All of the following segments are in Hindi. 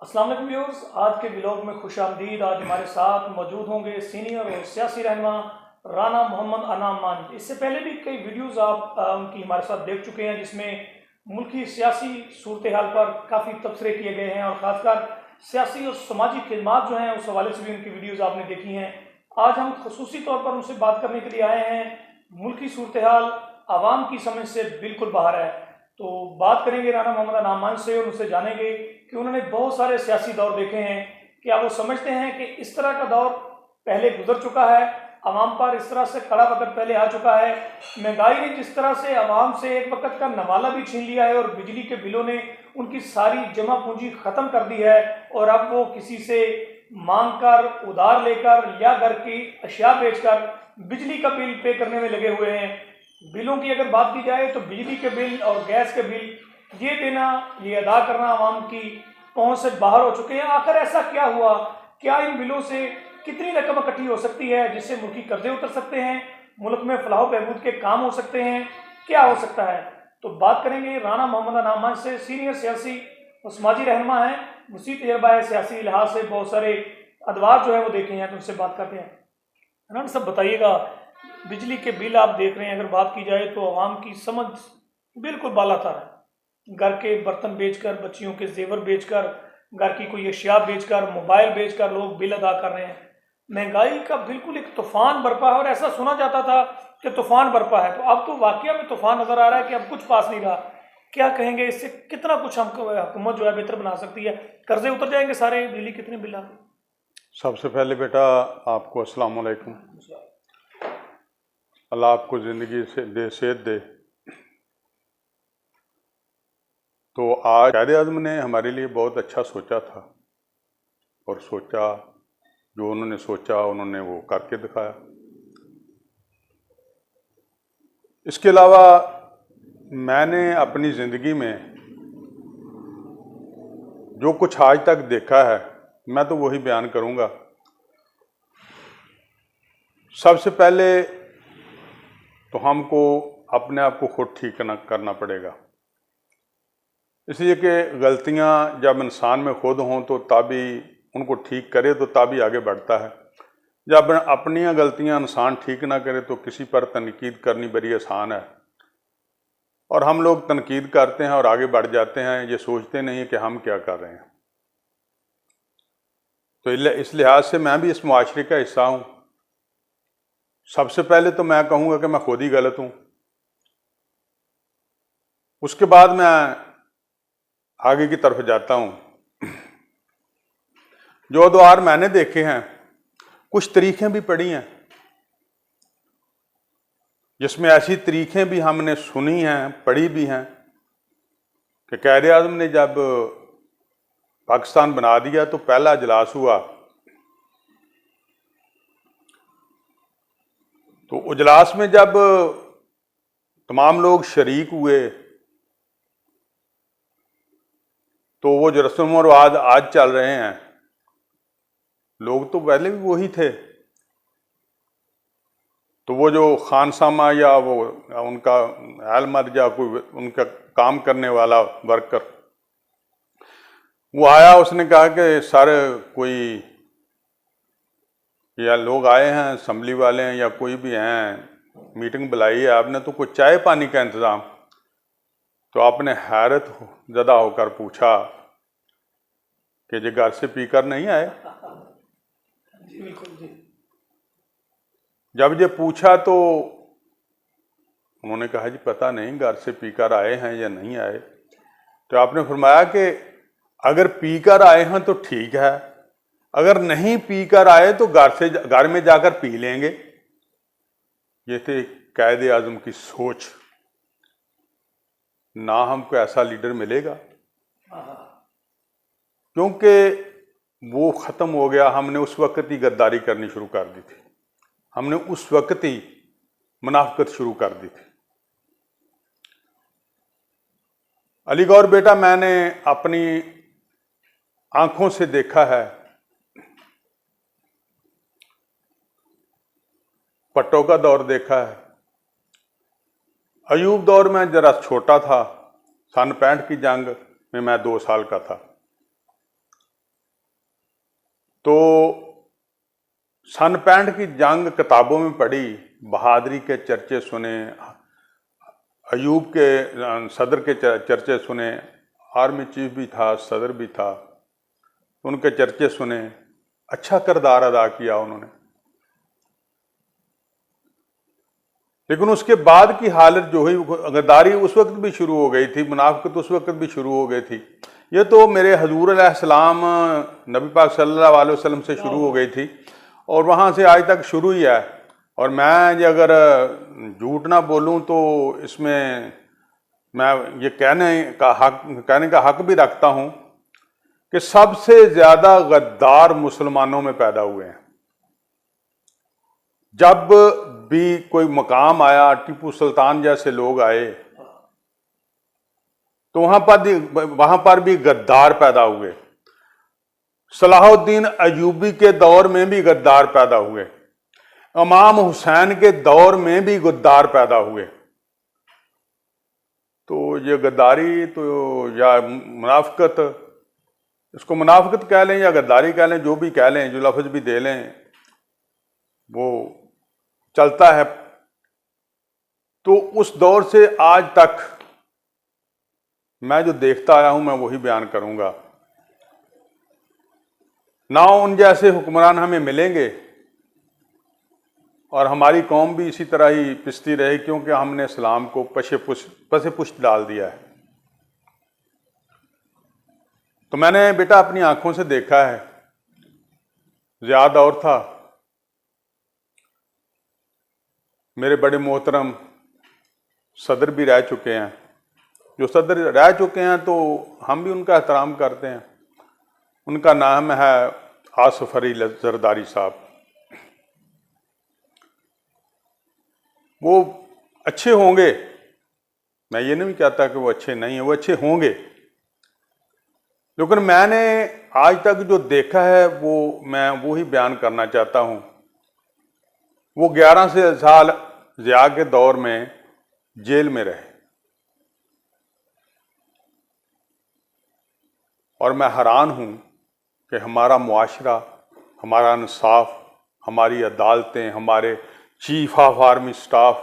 अस्सलाम वालेकुम व्यूअर्स, आज के ब्लॉग में खुशामदीद। आज हमारे साथ मौजूद होंगे सीनियर और सियासी रहनुमा राना मोहम्मद अनाम मान। इससे पहले भी कई वीडियोस आप उनकी हमारे साथ देख चुके हैं, जिसमें मुल्की सियासी सूरत हाल पर काफ़ी तबसरे किए गए हैं और ख़ासकर सियासी और समाजी खिदमात जो हैं उस हवाले से भी उनकी वीडियोज़ आपने देखी हैं। आज हम खसूसी तौर पर उनसे बात करने के लिए आए हैं। मुल्की सूरत हाल आवाम की समझ से बिल्कुल बाहर है, तो बात करेंगे राना मोहम्मद अनाम मान से और उनसे जानेंगे कि उन्होंने बहुत सारे सियासी दौर देखे हैं। क्या वो समझते हैं कि इस तरह का दौर पहले गुजर चुका है, आवाम पर इस तरह से कड़ा कदर पहले आ चुका है। महंगाई ने जिस तरह से आवाम से एक वक्त का नवाला भी छीन लिया है और बिजली के बिलों ने उनकी सारी जमा पूंजी खत्म कर दी है, और अब वो किसी से मांग कर, उधार लेकर या घर की अशिया बेचकर बिजली का बिल पे करने में लगे हुए हैं। बिलों की अगर बात की जाए तो बिजली के बिल और गैस के बिल ये देना, ये अदा करना आवाम की पहुंच से बाहर हो चुके हैं। आखिर ऐसा क्या हुआ? क्या इन बिलों से कितनी रकम इकट्ठी हो सकती है जिससे मुल्की कर्जे उतर सकते हैं, मुल्क में फलाह बहबूद के काम हो सकते हैं? क्या हो सकता है? तो बात करेंगे राना मोहम्मद अनाम मान से। सीनियर सियासी और समाजी रहनुमा है, वसी तजर्बा है, सियासी लिहाज से बहुत सारे अदवार जो है वो देखे हैं, तो उनसे बात करते हैं। राना सब बताइएगा, बिजली के बिल आप देख रहे हैं, अगर बात की जाए तो आवाम की समझ बिल्कुल बालातर है। घर के बर्तन बेचकर, बच्चियों के जेवर बेचकर, घर की कोई अशिया बेचकर, मोबाइल बेचकर लोग बिल अदा कर रहे हैं। महंगाई का बिल्कुल एक तूफान बरपा है, और ऐसा सुना जाता था कि तूफान बरपा है, तो अब तो वाकया में तूफान नजर आ रहा है कि अब कुछ पास नहीं रहा। क्या कहेंगे, इससे कितना कुछ हमको हुकूमत जो है बेहतर बना सकती है? कर्जे उतर जाएंगे सारे, बिजली कितने बिल आते? सबसे पहले बेटा आपको अस्सलाम वालेकुम। अल्लाह आपको ज़िंदगी से दे, सेहत दे। तो आज कायद-ए-आज़म ने हमारे लिए बहुत अच्छा सोचा था, और सोचा जो उन्होंने सोचा उन्होंने वो करके दिखाया। इसके अलावा मैंने अपनी ज़िंदगी में जो कुछ आज तक देखा है मैं तो वही बयान करूँगा। सबसे पहले तो हमको अपने आप को खुद ठीक करना पड़ेगा, इसलिए कि गलतियां जब इंसान में खुद हों तो तभी उनको ठीक करे, तो तभी आगे बढ़ता है। जब अपनी गलतियां इंसान ठीक ना करे तो किसी पर तनकीद करनी बड़ी आसान है, और हम लोग तनकीद करते हैं और आगे बढ़ जाते हैं, ये सोचते नहीं कि हम क्या कर रहे हैं। तो इस लिहाज से मैं भी इस मुआशरे का हिस्सा हूँ। सबसे पहले तो मैं कहूँगा कि मैं खुद ही गलत हूँ, उसके बाद मैं आगे की तरफ जाता हूँ। जो अदवार मैंने देखे हैं, कुछ तरीक़ें भी पढ़ी हैं, जिसमें ऐसी तरीक़ें भी हमने सुनी हैं, पढ़ी भी हैं कि कायद-ए-आज़म ने जब पाकिस्तान बना दिया तो पहला इजलास हुआ, तो इजलास में जब तमाम लोग शरीक हुए तो वो जो रस्म और रिवाज आज चल रहे हैं, लोग तो पहले भी वही थे। तो वो जो खानसामा या वो उनका एलमर या कोई उनका काम करने वाला वर्कर वो आया, उसने कहा कि सर कोई या लोग आए हैं, असम्बली वाले हैं या कोई भी हैं, मीटिंग बुलाई है आपने, तो कुछ चाय पानी का इंतज़ाम। तो आपने हैरत ज़दा होकर पूछा कि जो घर से पीकर नहीं आए? जी बिल्कुल जी। जब ये पूछा तो उन्होंने कहा जी पता नहीं घर से पीकर आए हैं या नहीं आए। तो आपने फरमाया कि अगर पीकर आए हैं तो ठीक है, अगर नहीं पीकर आए तो घर में जाकर पी लेंगे। ये थे कायद-ए-आज़म की सोच। ना हमको ऐसा लीडर मिलेगा, क्योंकि वो ख़त्म हो गया। हमने उस वक्त ही गद्दारी करनी शुरू कर दी थी, हमने उस वक्त ही मुनाफिकत शुरू कर दी थी। अली गौर बेटा, मैंने अपनी आंखों से देखा है, भट्टो का दौर देखा है, अयूब दौर में जरा छोटा था, सन 65 की जंग में मैं 2 साल का था। तो सन 65 की जंग किताबों में पढ़ी, बहादुरी के चर्चे सुने, अयूब के सदर के चर्चे सुने, आर्मी चीफ भी था, सदर भी था, उनके चर्चे सुने, अच्छा किरदार अदा किया उन्होंने। लेकिन उसके बाद की हालत जो हुई, गद्दारी उस वक्त भी शुरू हो गई थी, मुनाफिकत उस वक्त भी शुरू हो गई थी। ये तो मेरे हजूर अलैहिस्सलाम नबी पाक सल्लल्लाहु अलैहि वसल्लम से शुरू हो गई थी और वहाँ से आज तक शुरू ही है। और मैं ये अगर झूठ ना बोलूँ तो इसमें मैं ये कहने का हक भी रखता हूँ कि सबसे ज़्यादा गद्दार मुसलमानों में पैदा हुए हैं। जब भी कोई मकाम आया, टीपू सुल्तान जैसे लोग आए, तो वहां पर भी गद्दार पैदा हुए। सलाहुद्दीन अयूबी के दौर में भी गद्दार पैदा हुए, इमाम हुसैन के दौर में भी गद्दार पैदा हुए। तो ये गद्दारी तो या मुनाफिकत, इसको मुनाफिकत कह लें या गद्दारी कह लें, जो भी कह लें, जो लफ्ज़ भी दे लें, वो चलता है। तो उस दौर से आज तक मैं जो देखता आया हूं मैं वही बयान करूंगा। ना उन जैसे हुक्मरान हमें मिलेंगे और हमारी कौम भी इसी तरह ही पिसती रहे, क्योंकि हमने इस्लाम को पसे पुष्ट डाल दिया है। तो मैंने बेटा अपनी आंखों से देखा है, ज़िया दौर था, मेरे बड़े मोहतरम सदर भी रह चुके हैं, जो सदर रह चुके हैं तो हम भी उनका एहतराम करते हैं। उनका नाम है आसिफ अली जरदारी साहब। वो अच्छे होंगे, मैं ये नहीं कहता कि वो अच्छे नहीं हैं, वो अच्छे होंगे, लेकिन मैंने आज तक जो देखा है वो मैं वो ही बयान करना चाहता हूँ। वो 11 साल ज़िया के दौर में जेल में रहे और मैं हैरान हूँ कि हमारा मुआशरा, हमारा इंसाफ, हमारी अदालतें, हमारे चीफ ऑफ आर्मी स्टाफ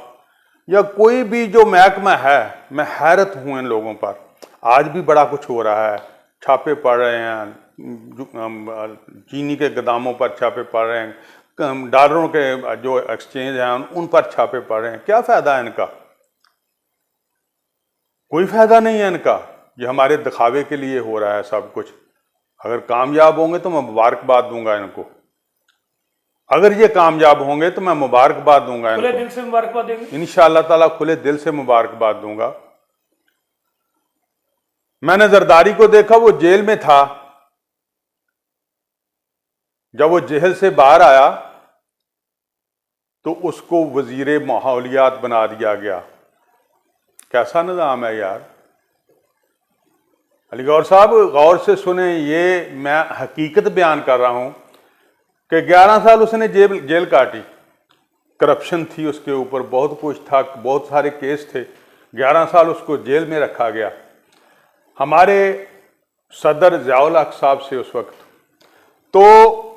या कोई भी जो महकमा है, मैं हैरत हूँ इन लोगों पर। आज भी बड़ा कुछ हो रहा है, छापे पड़ रहे हैं, चीनी के गोदामों पर छापे पड़ रहे हैं, डॉलरों के जो एक्सचेंज हैं उन पर छापे पड़ रहे हैं। क्या फ़ायदा है इनका? कोई फ़ायदा नहीं है इनका। ये हमारे दिखावे के लिए हो रहा है सब कुछ। अगर कामयाब होंगे तो मैं मुबारकबाद दूंगा इनको, अगर ये कामयाब होंगे तो मैं मुबारकबाद दूंगा इनको, खुले दिल से मुबारकबाद देंगे इंशाअल्लाह ताला, खुले दिल से मुबारकबाद दूंगा। मैंने जरदारी को देखा, वो जेल में था। जब वो जेल से बाहर आया तो उसको वजीरे माहौलियात बना दिया गया। कैसा निज़ाम है यार। अली गौर साहब गौर से सुने, ये मैं हकीकत बयान कर रहा हूं कि 11 साल उसने जेल काटी। करप्शन थी उसके ऊपर, बहुत कुछ था, बहुत सारे केस थे। 11 साल उसको जेल में रखा गया। हमारे सदर ज़ियाउल हक साहब से उस वक्त, तो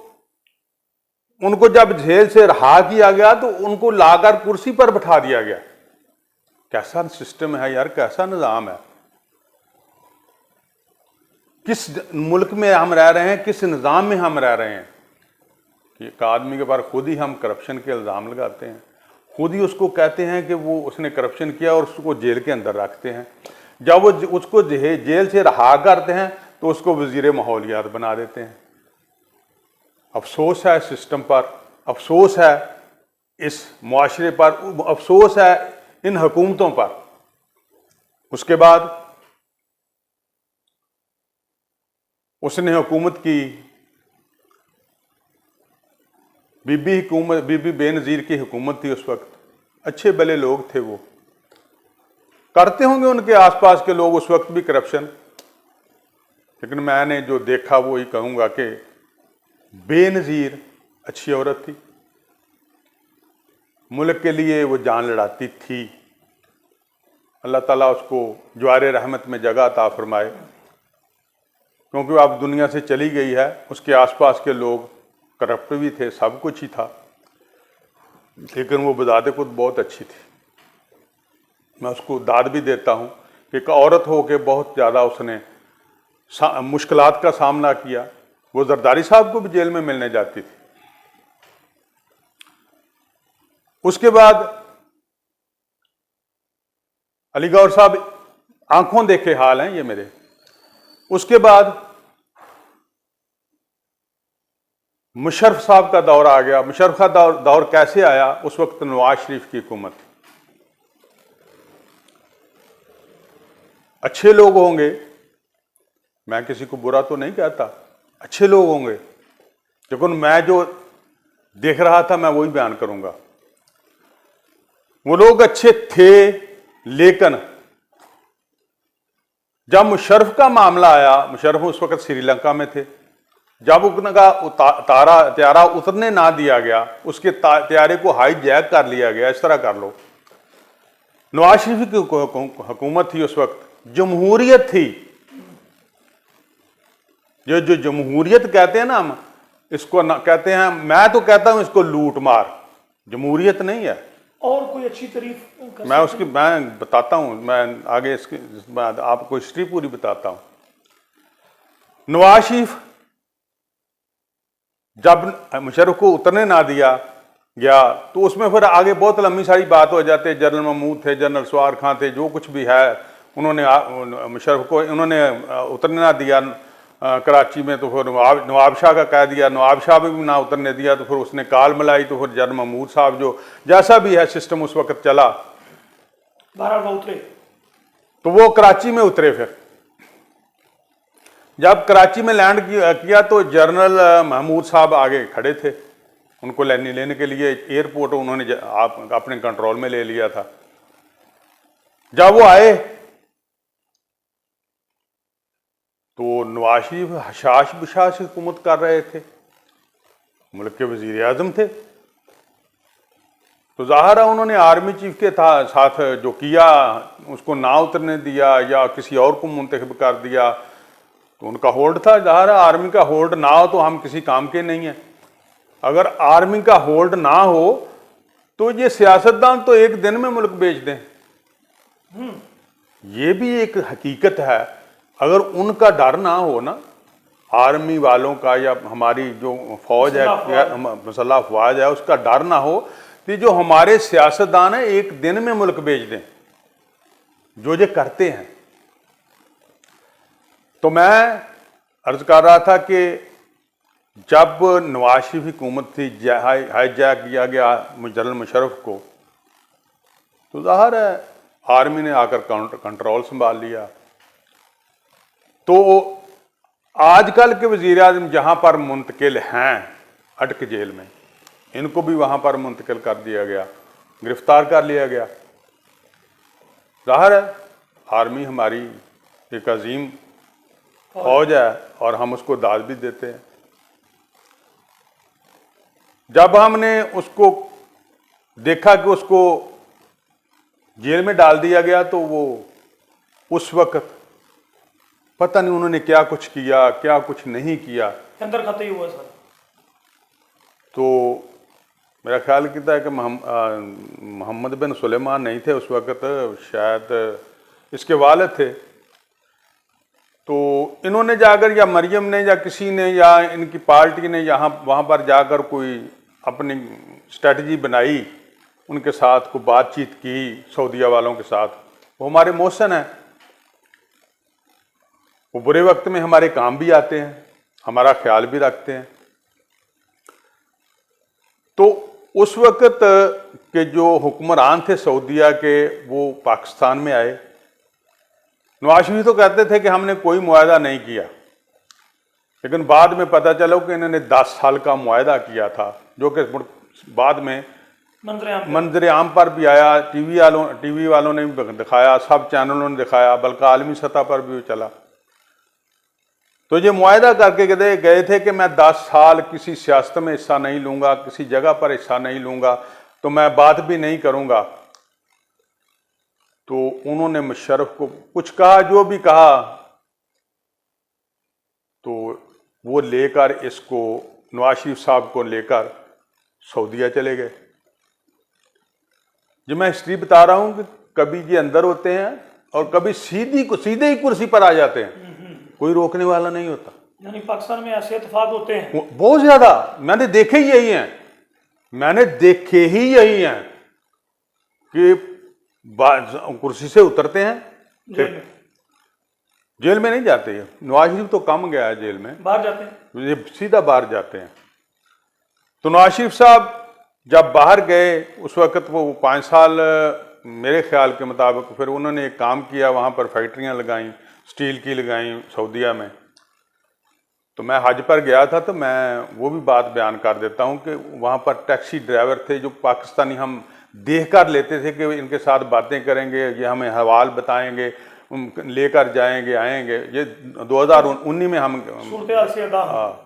उनको जब जेल से रहा किया गया तो उनको लाकर कुर्सी पर बैठा दिया गया। कैसा सिस्टम है यार, कैसा निज़ाम है। किस मुल्क में हम रह रहे हैं, किस निज़ाम में हम रह रहे हैं कि एक आदमी के पास खुद ही हम करप्शन के इल्ज़ाम लगाते हैं, खुद ही उसको कहते हैं कि वो उसने करप्शन किया और उसको जेल के अंदर रखते हैं। जब वो उसको जेल से रहा करते हैं तो उसको वज़ीर माहौलियात बना देते हैं। अफसोस है इस सिस्टम पर, अफसोस है इस मुआशरे पर, अफसोस है इन हुकूमतों पर। उसके बाद उसने हुकूमत की, बीबी बेनज़ीर की हुकूमत थी उस वक्त। अच्छे भले लोग थे, वो करते होंगे उनके आसपास के लोग उस वक्त भी करप्शन, लेकिन मैंने जो देखा वो ही कहूँगा कि बेनज़ीर अच्छी औरत थी, मुल्क के लिए वो जान लड़ाती थी। अल्लाह ताला उसको जवारे रहमत में जगह अता फरमाए। क्योंकि अब दुनिया से चली गई है। उसके आसपास के लोग करप्ट भी थे, सब कुछ ही था, लेकिन वो बजाते खुद बहुत अच्छी थी। मैं उसको दाद भी देता हूँ कि एक औरत हो के बहुत ज़्यादा उसने मुश्किलात का सामना किया। वो जरदारी साहब को भी जेल में मिलने जाती थी। उसके बाद अली गौहर साहब आंखों देखे हाल हैं ये मेरे। उसके बाद मुशर्रफ साहब का दौर आ गया। मुशर्रफ का दौर कैसे आया? उस वक्त नवाज शरीफ की हुकूमत थी। अच्छे लोग होंगे, मैं किसी को बुरा तो नहीं कहता, अच्छे लोग होंगे, लेकिन मैं जो देख रहा था मैं वही बयान करूंगा। वो लोग अच्छे थे, लेकिन जब मुशर्रफ का मामला आया, मुशर्रफ उस वक्त श्रीलंका में थे, जब उनका त्यारा उतरने ना दिया गया, उसके त्यारे को हाईजैक कर लिया गया, इस तरह कर लो। नवाज शरीफ की हुकूमत थी उस वक्त, जमहूरियत थी। जो जमहूरियत कहते हैं ना हम इसको कहते हैं, मैं तो कहता हूं इसको लूट मार, जमहूरियत नहीं है। और कोई अच्छी तारीफ मैं बताता हूं, मैं आगे इसके बाद आपको हिस्ट्री पूरी बताता हूं। नवाज शरीफ जब मुशर्रफ को उतरने ना दिया गया तो उसमें फिर आगे बहुत लंबी सारी बात हो जाती है। जनरल महमूद थे, जनरल सवार खां थे, जो कुछ भी है, उन्होंने मुशर्रफ को उन्होंने उतरने ना दिया कराची में, तो फिर नवाब शाह का कह दिया, नवाब शाह भी ना उतरने दिया, तो फिर उसने काल मिलाई, तो फिर जनरल महमूद साहब जो जैसा भी है सिस्टम उस वक्त चला, बहरहाल उतरे, तो वो कराची में उतरे। फिर जब कराची में लैंड किया तो जनरल महमूद साहब आगे खड़े थे, उनको लेने के लिए एयरपोर्ट उन्होंने अपने कंट्रोल में ले लिया था। जब वो आए तो नवाज शरीफ हशाश बशाश हुकूमत कर रहे थे, मुल्क के वजीर आजम थे, तो जाहिर है उन्होंने आर्मी चीफ के साथ जो किया, उसको ना उतरने दिया या किसी और को मुंतखब कर दिया, तो उनका होल्ड था। जाहिर है आर्मी का होल्ड ना हो तो हम किसी काम के नहीं हैं। अगर आर्मी का होल्ड ना हो तो ये सियासतदान तो एक दिन में मुल्क बेच दें, ये भी एक हकीकत है। अगर उनका डर ना हो ना, आर्मी वालों का या हमारी जो फौज है, मसल्ह अफवाज है, उसका डर ना हो, तो जो हमारे सियासतदान है एक दिन में मुल्क बेच दें, जो ये करते हैं। तो मैं अर्ज कर रहा था कि जब नवाज शरीफ हुकूमत थी, हाईजैक किया गया जनरल मुशर्रफ को, तो जाहिर है आर्मी ने आकर कंट्रोल संभाल लिया। तो आजकल के वज़ीर आज़म जहाँ पर मुंतकिल हैं अटक जेल में, इनको भी वहाँ पर मुंतकिल कर दिया गया, गिरफ्तार कर लिया गया। जाहिर है आर्मी हमारी एक अजीम फौज है और हम उसको दाद भी देते हैं। जब हमने उसको देखा कि उसको जेल में डाल दिया गया, तो वो उस वक्त पता नहीं उन्होंने क्या कुछ किया, क्या कुछ नहीं किया, अंदर खतई हुआ सर। तो मेरा ख्याल किया है कि मोहम्मद बिन सुलेमान नहीं थे उस वक्त, शायद इसके वालिद थे। तो इन्होंने जाकर, या मरियम ने या किसी ने या इनकी पार्टी ने वहाँ पर जाकर कोई अपनी स्ट्रेटजी बनाई, उनके साथ को बातचीत की सऊदीया वालों के साथ। वो हमारे मोहसिन हैं, वो बुरे वक्त में हमारे काम भी आते हैं, हमारा ख्याल भी रखते हैं। तो उस वक्त के जो हुक्मरान थे सऊदीया के, वो पाकिस्तान में आए। नवाज शरीफ तो कहते थे कि हमने कोई मुआहदा नहीं किया, लेकिन बाद में पता चला कि इन्होंने 10 साल का मुआहदा किया था, जो कि बाद में मंजर आम पर भी आया, टीवी वालों ने भी दिखाया, सब चैनलों ने दिखाया, बल्कि आलमी सतह पर भी चला। तो ये मुआहदा करके गए थे कि मैं 10 साल किसी सियासत में हिस्सा नहीं लूँगा, किसी जगह पर हिस्सा नहीं लूँगा, तो मैं बात भी नहीं करूँगा। तो उन्होंने मुशर्रफ को कुछ कहा, जो भी कहा, वो लेकर इसको नवाज शरीफ साहब को लेकर सऊदीया चले गए। जो मैं हिस्ट्री बता रहा हूँ कि कभी ये अंदर होते हैं और कभी सीधे ही कुर्सी पर आ जाते हैं, कोई रोकने वाला नहीं होता। यानी पाकिस्तान में ऐसे इत्तेफाक होते हैं बहुत ज्यादा, मैंने देखे ही यही हैं, मैंने देखे ही यही हैं कि कुर्सी से उतरते हैं, जेल में नहीं जाते हैं। नवाज शरीफ तो कम गया है जेल में, बाहर जाते हैं, ये सीधा बाहर जाते हैं। तो नवाज शरीफ साहब जब बाहर गए उस वक्त वो 5 साल मेरे ख्याल के मुताबिक फिर उन्होंने एक काम किया, वहाँ पर फैक्ट्रियाँ लगाई, स्टील की लगाई सऊदीया में। तो मैं हज पर गया था, तो मैं वो भी बात बयान कर देता हूँ कि वहाँ पर टैक्सी ड्राइवर थे जो पाकिस्तानी, हम देख कर लेते थे कि इनके साथ बातें करेंगे, ये हमें हवाल बताएंगे, लेकर जाएंगे आएंगे। ये 2019 में हम हाँ।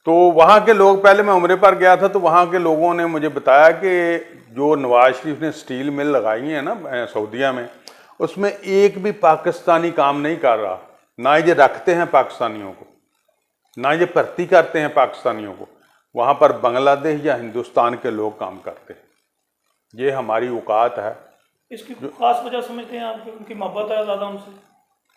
तो वहाँ के लोग, पहले मैं उम्रे पर गया था, तो वहाँ के लोगों ने मुझे बताया कि जो नवाज शरीफ ने स्टील मिल लगाई है ना सऊदीया में, उसमें एक भी पाकिस्तानी काम नहीं कर रहा। ना ये रखते हैं पाकिस्तानियों को, ना ये भर्ती करते हैं पाकिस्तानियों को। वहाँ पर बांग्लादेश या हिंदुस्तान के लोग काम करते हैं। ये हमारी औकात है। इसकी खास वजह समझते हैं आप, उनकी मोहब्बत है ज़्यादा उनसे?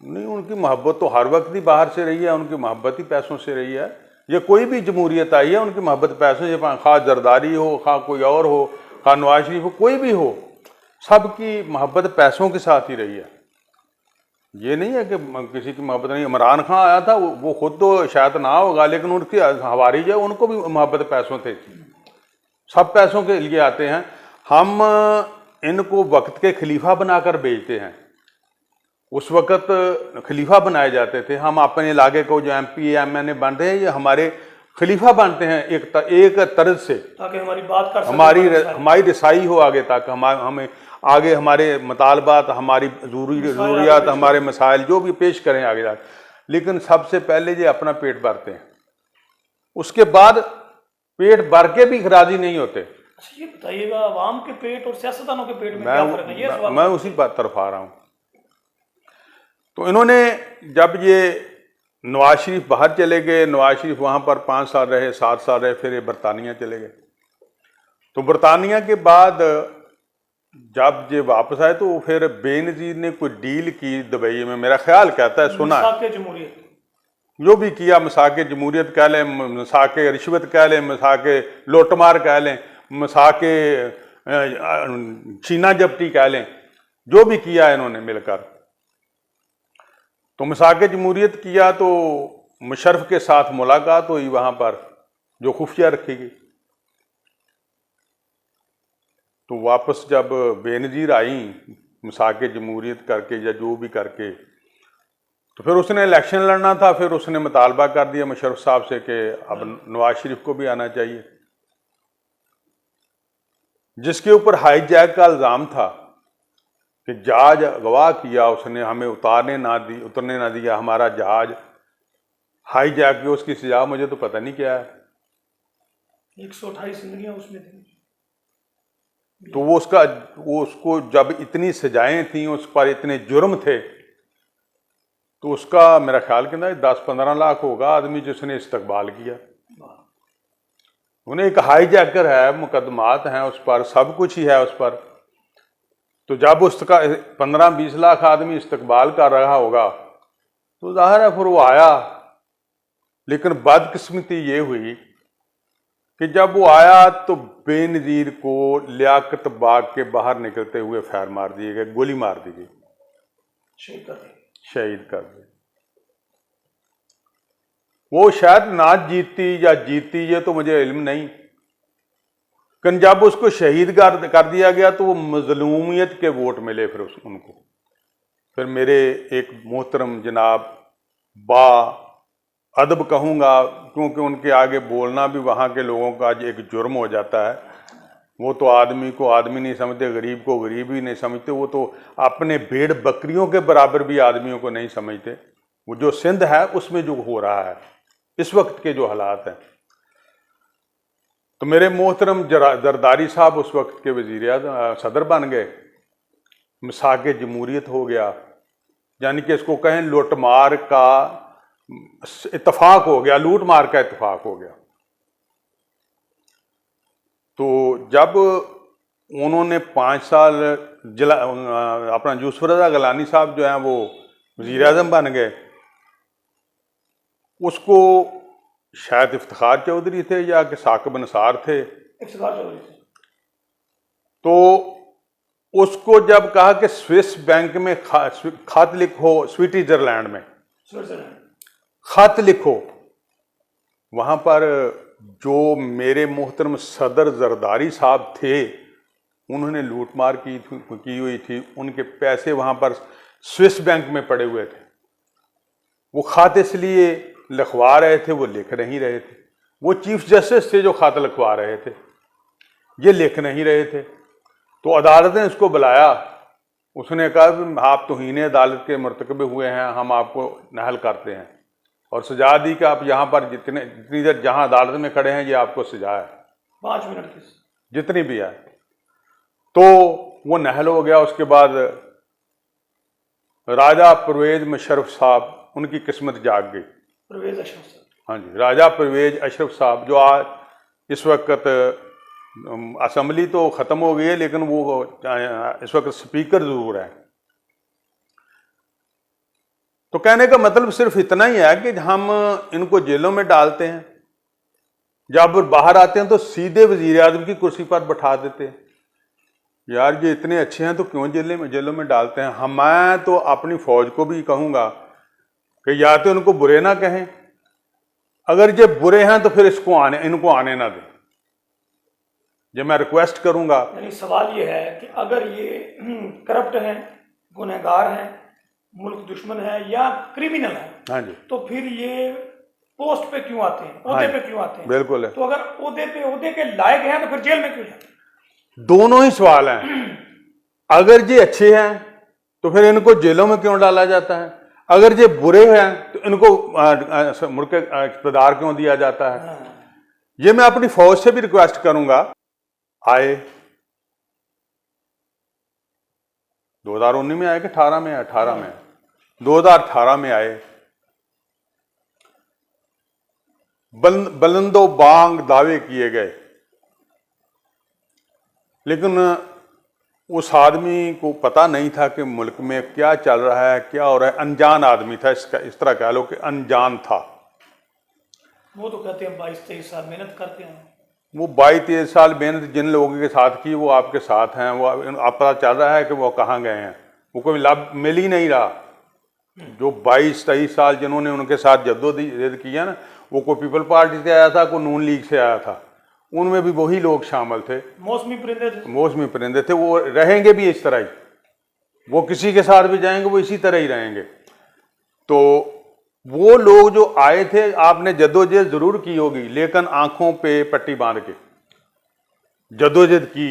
नहीं, उनकी मोहब्बत तो हर वक्त ही बाहर से रही है, उनकी मोहब्बत ही पैसों से रही है। ये कोई भी जमहूरियत आई है, उनकी मोहब्बत पैसों से, खा जरदारी हो, खा कोई और हो, खा नवाज शरीफ हो, कोई भी हो, सबकी मोहब्बत पैसों के साथ ही रही है। ये नहीं है कि किसी की मोहब्बत नहीं। इमरान खान आया था, वो खुद तो शायद ना होगा, लेकिन उनकी हवारी जो उनको भी मोहब्बत पैसों से थी। सब पैसों के लिए आते हैं। हम इनको वक्त के खलीफा बनाकर भेजते हैं। उस वक्त खलीफा बनाए जाते थे। हम अपने इलाके को जो MP MNA बनते हैं, ये हमारे खलीफा बनते हैं एक तर्ज से, ताकि हमारी बात कर सकें, हमारी रसाई हो आगे तक, हमें आगे हमारे मुतालबात, हमारी ज़रूरियात, हमारे मसाइल जो भी पेश करें आगे तक। लेकिन सबसे पहले ये अपना पेट भरते हैं, उसके बाद पेट भर के भी राजी नहीं होते। अच्छा, ये बताइएगा, आवाम के पेट और सियासतदानों के पेट में क्या फर्क है? ये सवाल मैं उसी बात तरफ आ रहा हूँ। तो इन्होंने जब ये नवाज शरीफ बाहर चले गए, नवाज शरीफ वहाँ पर 5 साल रहे, 7 साल रहे, फिर ये बरतानिया चले गए। तो बरतानिया के बाद जब ये वापस आए तो फिर बेनजीर ने कोई डील की दुबई में, मेरा ख्याल कहता है, सुना है, जो भी किया, मसाके जमहूरियत कह लें, मसाके रिश्वत कह लें, मसाके लोटमार कह लें, मसाके छीना जब्ती कह लें, जो भी किया इन्होंने मिलकर। तो मसाके जमहूरियत किया तो मुशर्रफ के साथ मुलाकात हुई वहाँ पर, जो खुफिया रखी गई। तो वापस जब बेनजीर आई मसाके जमहूरियत करके या जो भी करके, तो फिर उसने इलेक्शन लड़ना था। फिर उसने मुतालबा कर दिया मुशर्रफ साहब से कि अब नवाज शरीफ को भी आना चाहिए, जिसके ऊपर हाईजैक का इल्ज़ाम था कि जहाज अगवा किया उसने, हमें उतरने ना दिया, हमारा जहाज हाईजैक किया। उसकी सजा मुझे तो पता नहीं क्या है। 128 जिंदगियां उसमें थी। तो वो उसको जब इतनी सजाएं थी, उस पर इतने जुर्म थे, तो उसका मेरा ख्याल के ना 10-15 लाख होगा आदमी जिसने इस्तकबाल किया। उन्हें एक हाईजैकर है, मुकदमात हैं उस पर, सब कुछ ही है उस पर। तो जब उसका 15-20 लाख आदमी इस्तकबाल कर रहा होगा, तो जाहिर है फिर वो आया। लेकिन बदकिस्मती ये हुई कि जब वो आया तो बेनजीर को लियाकत बाग के बाहर निकलते हुए फायर मार दिए गए, गोली मार दी गई, शहीद कर दिए। वो शायद ना जीतती या जीतती, ये तो मुझे इल्म नहीं, लेकिन जब उसको शहीद कर दिया गया तो वो मजलूमियत के वोट मिले फिर उनको। फिर मेरे एक मोहतरम जनाब बा अदब कहूँगा, क्योंकि उनके आगे बोलना भी वहाँ के लोगों का एक जुर्म हो जाता है। वो तो आदमी को आदमी नहीं समझते, गरीब को गरीब ही नहीं समझते, वो तो अपने भेड़ बकरियों के बराबर भी आदमियों को नहीं समझते। वो जो सिंध है उसमें जो हो रहा है इस वक्त के जो हालात हैं, तो मेरे मोहतरम जरदारी साहब उस वक्त के सदर बन गए, मसाके जमहूरियत हो गया। यानी कि इसको कहें लुटमार का इत्तेफाक हो गया, लूट मार का इत्तेफाक हो गया। तो जब उन्होंने 5 साल अपना यूसुफ रज़ा गिलानी साहब जो हैं वो वज़ीर आज़म बन गए, उसको शायद इफ्तिखार चौधरी थे या कि साकिब निसार थे, इफ्तिखार चौधरी थे। तो उसको जब कहा कि स्विस बैंक में खत लिखो, स्विट्जरलैंड में खत लिखो, वहां पर जो मेरे मोहतरम सदर जरदारी साहब थे उन्होंने लूटमार की हुई थी, उनके पैसे वहां पर स्विस बैंक में पड़े हुए थे। वो खत इसलिए लिखवा रहे थे, वो लिख नहीं रहे थे। वो चीफ जस्टिस थे जो खत लिखवा रहे थे, ये लिख नहीं रहे थे। तो अदालत ने उसको बुलाया, उसने कहा आप तौहीन अदालत के मरतकब हुए हैं, हम आपको नहल करते हैं, और सजा दी कि आप यहाँ पर जितनी देर जहाँ अदालत में खड़े हैं ये आपको सजा है, 5 मिनट की जितनी भी है। तो वो नहल हो गया। उसके बाद राजा परवेज मुशर्रफ साहब, उनकी किस्मत जाग गई। परवेज अशरफ साहब, हाँ जी, राजा परवेज अशरफ साहब जो आज इस वक्त असम्बली तो ख़त्म हो गई है लेकिन वो इस वक्त स्पीकर ज़रूर है। तो कहने का मतलब सिर्फ इतना ही है कि हम इनको जेलों में डालते हैं, जब बाहर आते हैं तो सीधे वज़ीर आज़म की कुर्सी पर बैठा देते हैं। यार ये इतने अच्छे हैं तो क्यों जेलों में डालते हैं? मैं तो अपनी फौज को भी कहूँगा कि या तो इनको बुरे ना कहें, अगर ये बुरे हैं तो फिर इनको आने ना दें। ये मैं रिक्वेस्ट करूंगा। यानी सवाल ये है कि अगर ये करप्ट हैं, गुनहगार हैं, मुल्क दुश्मन है या क्रिमिनल है, हाँ जी, तो फिर ये पोस्ट पे क्यों आते हैं, ओहदे पे क्यों आते हैं? बिल्कुल है। तो अगर ओहदे के लायक हैं तो फिर जेल में क्यों जाते हैं? दोनों ही सवाल हैं। अगर ये अच्छे हैं तो फिर इनको जेलों में क्यों डाला जाता है? अगर ये बुरे हैं तो इनको मुल्क इक़्तिदार क्यों दिया जाता है? ये मैं अपनी फौज से भी रिक्वेस्ट करूंगा। आए 2019 में आए कि 18 में? 18 में, 2018 में आए, बुलंदो बांग दावे किए गए, लेकिन उस आदमी को पता नहीं था कि मुल्क में क्या चल रहा है, क्या हो रहा है। अनजान आदमी था, इस तरह कह लो कि अनजान था। वो तो कहते हैं 22-23 साल मेहनत करते हैं। वो 22-23 साल मेहनत जिन लोगों के साथ की वो आपके साथ हैं, वो आप पता चल रहा है कि वो कहाँ गए हैं, वो कोई लाभ मिल ही नहीं रहा। जो 22-23 साल जिन्होंने उनके साथ जद्दोजहद किया ना, वो कोई पीपल पार्टी से आया था, कोई नून लीग से आया था, उनमें भी वही लोग शामिल थे। मौसमी परिंदे थे। वो रहेंगे भी इस तरह ही, वो किसी के साथ भी जाएंगे वो इसी तरह ही रहेंगे। तो वो लोग जो आए थे, आपने जद्दोजहद जरूर की होगी, लेकिन आंखों पे पट्टी बांध के जद्दोजहद की,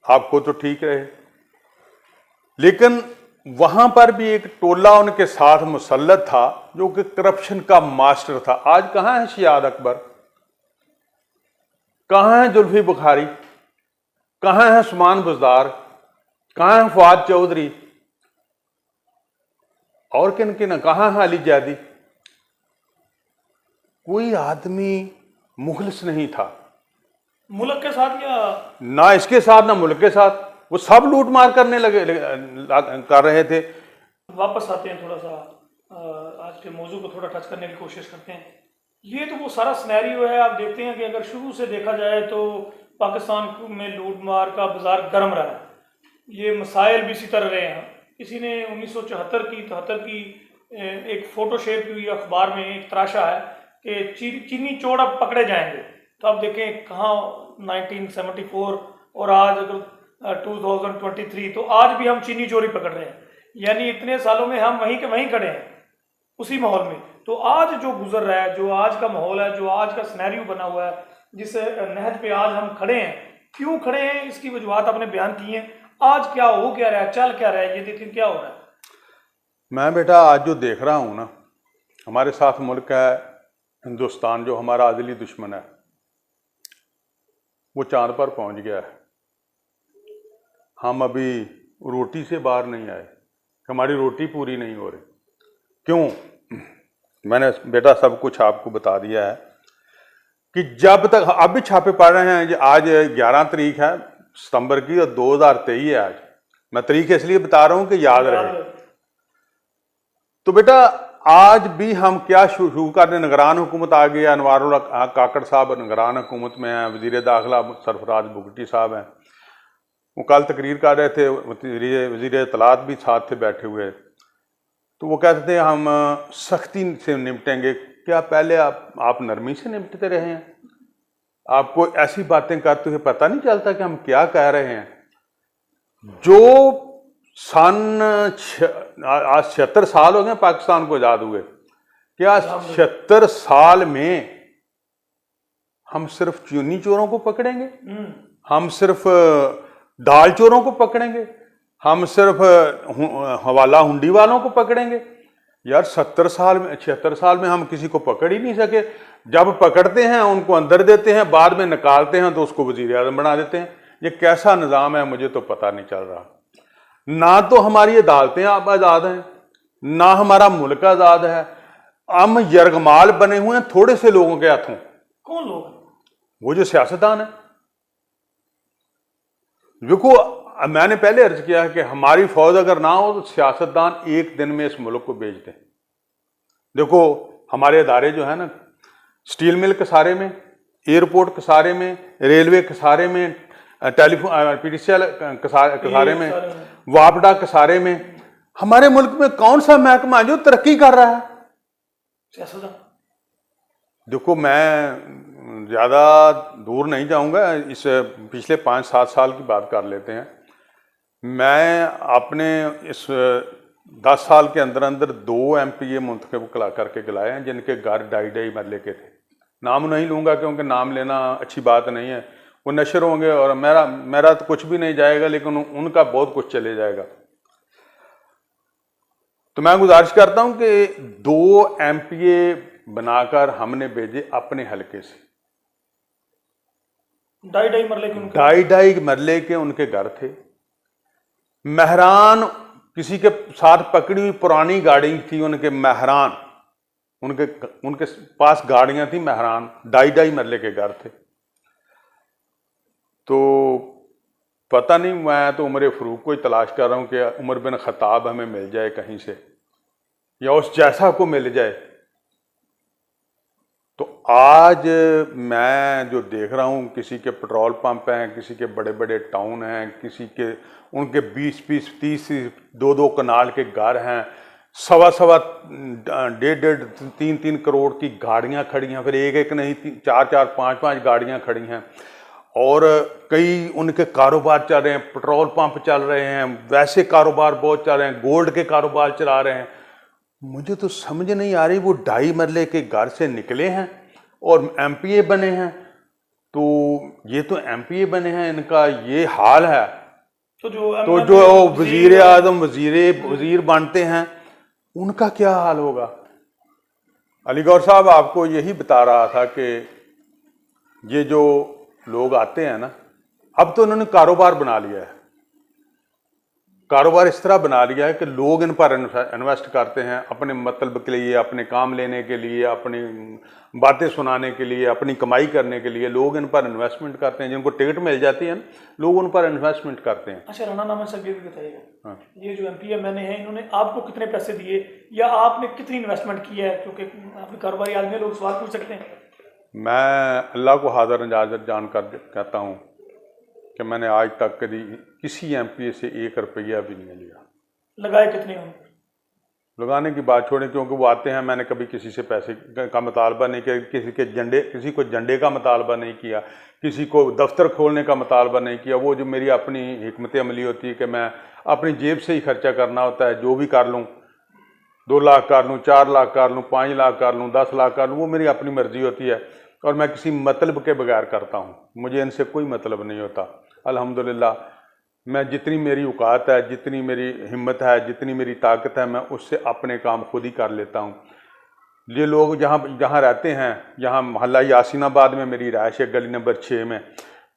आपको तो ठीक रहे। लेकिन वहां पर भी एक टोला उनके साथ मुसल्लत था जो कि करप्शन का मास्टर था। आज कहां है शियाद अकबर, कहां है जुल्फी बुखारी, कहां है उस्मान बुज़दार, कहां है फवाद चौधरी, और किन किन, कहां है अली जैदी? कोई आदमी मुखलिस नहीं था मुल्क के साथ, या ना इसके साथ ना मुल्क के साथ। वो सब लूट मार करने लगे कर रहे थे। वापस आते हैं, थोड़ा सा आज के मौजू को थोड़ा टच करने की कोशिश करते हैं। ये तो वो सारा सिनेरियो है। आप देखते हैं कि अगर शुरू से देखा जाए तो पाकिस्तान में लूट मार का बाजार गर्म रहा है। ये मसाइल भी इसी तरह रहे हैं। किसी ने 1974 की एक फ़ोटो शेयर की हुई अखबार में, एक तराशा है कि चीनी चोर अब पकड़े जाएंगे। तो आप देखें कहाँ 1974 और आज अगर 2023, तो आज भी हम चीनी चोरी पकड़ रहे हैं। यानी इतने सालों में हम वहीं के वहीं खड़े हैं, उसी माहौल में। तो आज जो गुजर रहा है, जो आज का माहौल है, जो आज का सिनेरियो बना हुआ है, जिस नहज पे आज हम खड़े हैं, क्यों खड़े हैं, इसकी वजूहत आपने बयान की हैं। आज क्या हो क्या रहा है, चल क्या रहा है, ये देखिए क्या हो रहा है। मैं बेटा आज जो देख रहा हूँ ना, हमारे साथ मुल्क है हिंदुस्तान, जो हमारा आदिली दुश्मन है, वो चांद पर पहुंच गया है। हम अभी रोटी से बाहर नहीं आए, हमारी रोटी पूरी नहीं हो रही। क्यों? मैंने बेटा सब कुछ आपको बता दिया है कि जब तक अब भी छापे पड़ रहे हैं। आज 11 तारीख है सितंबर की और 2023 है आज। मैं तारीख इसलिए बता रहा हूं कि याद रहे। तो बेटा आज भी हम क्या शुरू कर रहे, निगरान हुकूमत आ गई है, अनवारुल काकड़ साहब निगरान हुकूमत में हैं, वजीर दाखिला सरफराज बुगटी साहब हैं, वो कल तकरीर कर रहे थे, वजीर इत्तलात भी साथ थे बैठे हुए। तो वो कहते थे हम सख्ती से निपटेंगे। क्या पहले आप नरमी से निपटते रहे हैं? आपको ऐसी बातें करते हुए पता नहीं चलता कि हम क्या कह रहे हैं? जो सन आज 76 साल हो गए पाकिस्तान को आजाद हुए, क्या 76 साल में हम सिर्फ चुनी चोरों को पकड़ेंगे? हम सिर्फ दाल चोरों को पकड़ेंगे? हम सिर्फ हवाला हुंडी वालों को पकड़ेंगे? यार 76 साल में हम किसी को पकड़ ही नहीं सके। जब पकड़ते हैं उनको अंदर देते हैं, बाद में निकालते हैं तो उसको वजीर आज़म बना देते हैं। ये कैसा निज़ाम है मुझे तो पता नहीं चल रहा। ना तो हमारी अदालतें अब आज़ाद हैं, ना हमारा मुल्क आज़ाद है। हम यरगमाल बने हुए हैं थोड़े से लोगों के हाथों। कौन लोग? वो जो सियासतदान है। देखो मैंने पहले अर्ज किया है कि हमारी फौज अगर ना हो तो सियासतदान एक दिन में इस मुल्क को बेच दें। देखो हमारे अदारे जो है ना, स्टील मिल कसारे में, एयरपोर्ट कसारे में, रेलवे कसारे में, टेलीफोन पीटीसीएल कसारे में, वापडा कसारे में, हमारे मुल्क में कौन सा महकमा जो तरक्की कर रहा है? सियासतदान। देखो मैं ज़्यादा दूर नहीं जाऊंगा, इस पिछले 5-7 साल की बात कर लेते हैं। मैं अपने इस 10 साल के अंदर अंदर 2 MPA मुंतखब करके गिलाए हैं जिनके घर ढाई मरले के थे। नाम नहीं लूँगा क्योंकि नाम लेना अच्छी बात नहीं है। वो नशर होंगे और मेरा तो कुछ भी नहीं जाएगा, लेकिन उनका बहुत कुछ चले जाएगा। तो मैं गुजारिश करता हूं कि 2 MPA बनाकर हमने भेजे अपने हलके से। ढाई मरले के उनके घर थे। मेहरान किसी के साथ पकड़ी हुई पुरानी गाड़ी थी उनके, मेहरान उनके पास गाड़ियां थी, मेहरान ढाई मरले के घर थे। तो पता नहीं, मैं तो उमर फ़रूक को ही तलाश कर रहा हूं कि उमर बिन खत्ताब हमें मिल जाए कहीं से, या उस जैसा को मिल जाए। तो आज मैं जो देख रहा हूँ, किसी के पेट्रोल पंप हैं, किसी के बड़े बड़े टाउन हैं, किसी के उनके 20-20, 30-30, 2-2 कनाल के घर हैं, 1.25, 1.5, 3-3 करोड़ की गाड़ियाँ खड़ी हैं, फिर एक नहीं 4-4, 5-5 गाड़ियाँ खड़ी हैं, और कई उनके कारोबार चल रहे हैं, पेट्रोल पंप चल रहे हैं, वैसे कारोबार बहुत चल रहे हैं, गोल्ड के कारोबार चला रहे हैं। मुझे तो समझ नहीं आ रही, वो ढाई मरले के घर से निकले हैं और MPA बने हैं। तो ये तो MPA बने हैं, इनका ये हाल है। तो जो वजीर आजम वजीर बनते हैं उनका क्या हाल होगा? अली गौर साहब आपको यही बता रहा था कि ये जो लोग आते हैं ना, अब तो उन्होंने कारोबार बना लिया है। कारोबार इस तरह बना लिया है कि लोग इन पर इन्वेस्ट करते हैं अपने मतलब के लिए, अपने काम लेने के लिए, अपनी बातें सुनाने के लिए, अपनी कमाई करने के लिए लोग इन पर इन्वेस्टमेंट करते हैं। जिनको टिकट मिल जाती है लोग उन पर इन्वेस्टमेंट करते हैं। अच्छा राना नामा साहब ये भी बताइएगा, ये जो MPA मैंने हैं, इन्होंने आपको कितने पैसे दिए या आपने कितनी इन्वेस्टमेंट की है? क्योंकि आपके कारोबारी आदमी लोग सवाल पूछ सकते हैं। मैं अल्लाह को हाज़िर नाज़िर जानकर कहता हूँ कि मैंने आज तक कभी किसी MPA से 1 रुपया भी नहीं लिया। लगाए कितने होंगे? लगाने की बात छोड़ें, क्योंकि वो आते हैं, मैंने कभी किसी से पैसे का मुतालबा नहीं किया, किसी को झंडे का मुतालबा नहीं किया, किसी को दफ्तर खोलने का मुतालबा नहीं किया। वो जो मेरी अपनी हिकमत अमली होती है कि मैं अपनी जेब से ही खर्चा करना होता है, जो भी कर लूँ, 2 लाख कर लूँ, 4 लाख कर लूँ, 5 लाख कर लूँ, 10 लाख कर लूँ, वो मेरी अपनी मर्जी होती है और मैं किसी मतलब के बगैर करता हूँ। मुझे इनसे कोई मतलब नहीं होता। अल्हम्दुलिल्लाह मैं जितनी मेरी औकात है, जितनी मेरी हिम्मत है, जितनी मेरी ताकत है, मैं उससे अपने काम खुद ही कर लेता हूँ। ये लोग जहाँ रहते हैं, यहाँ मोहल्ला यासीनाबाद में मेरी रिहाइश है, गली नंबर 6 में,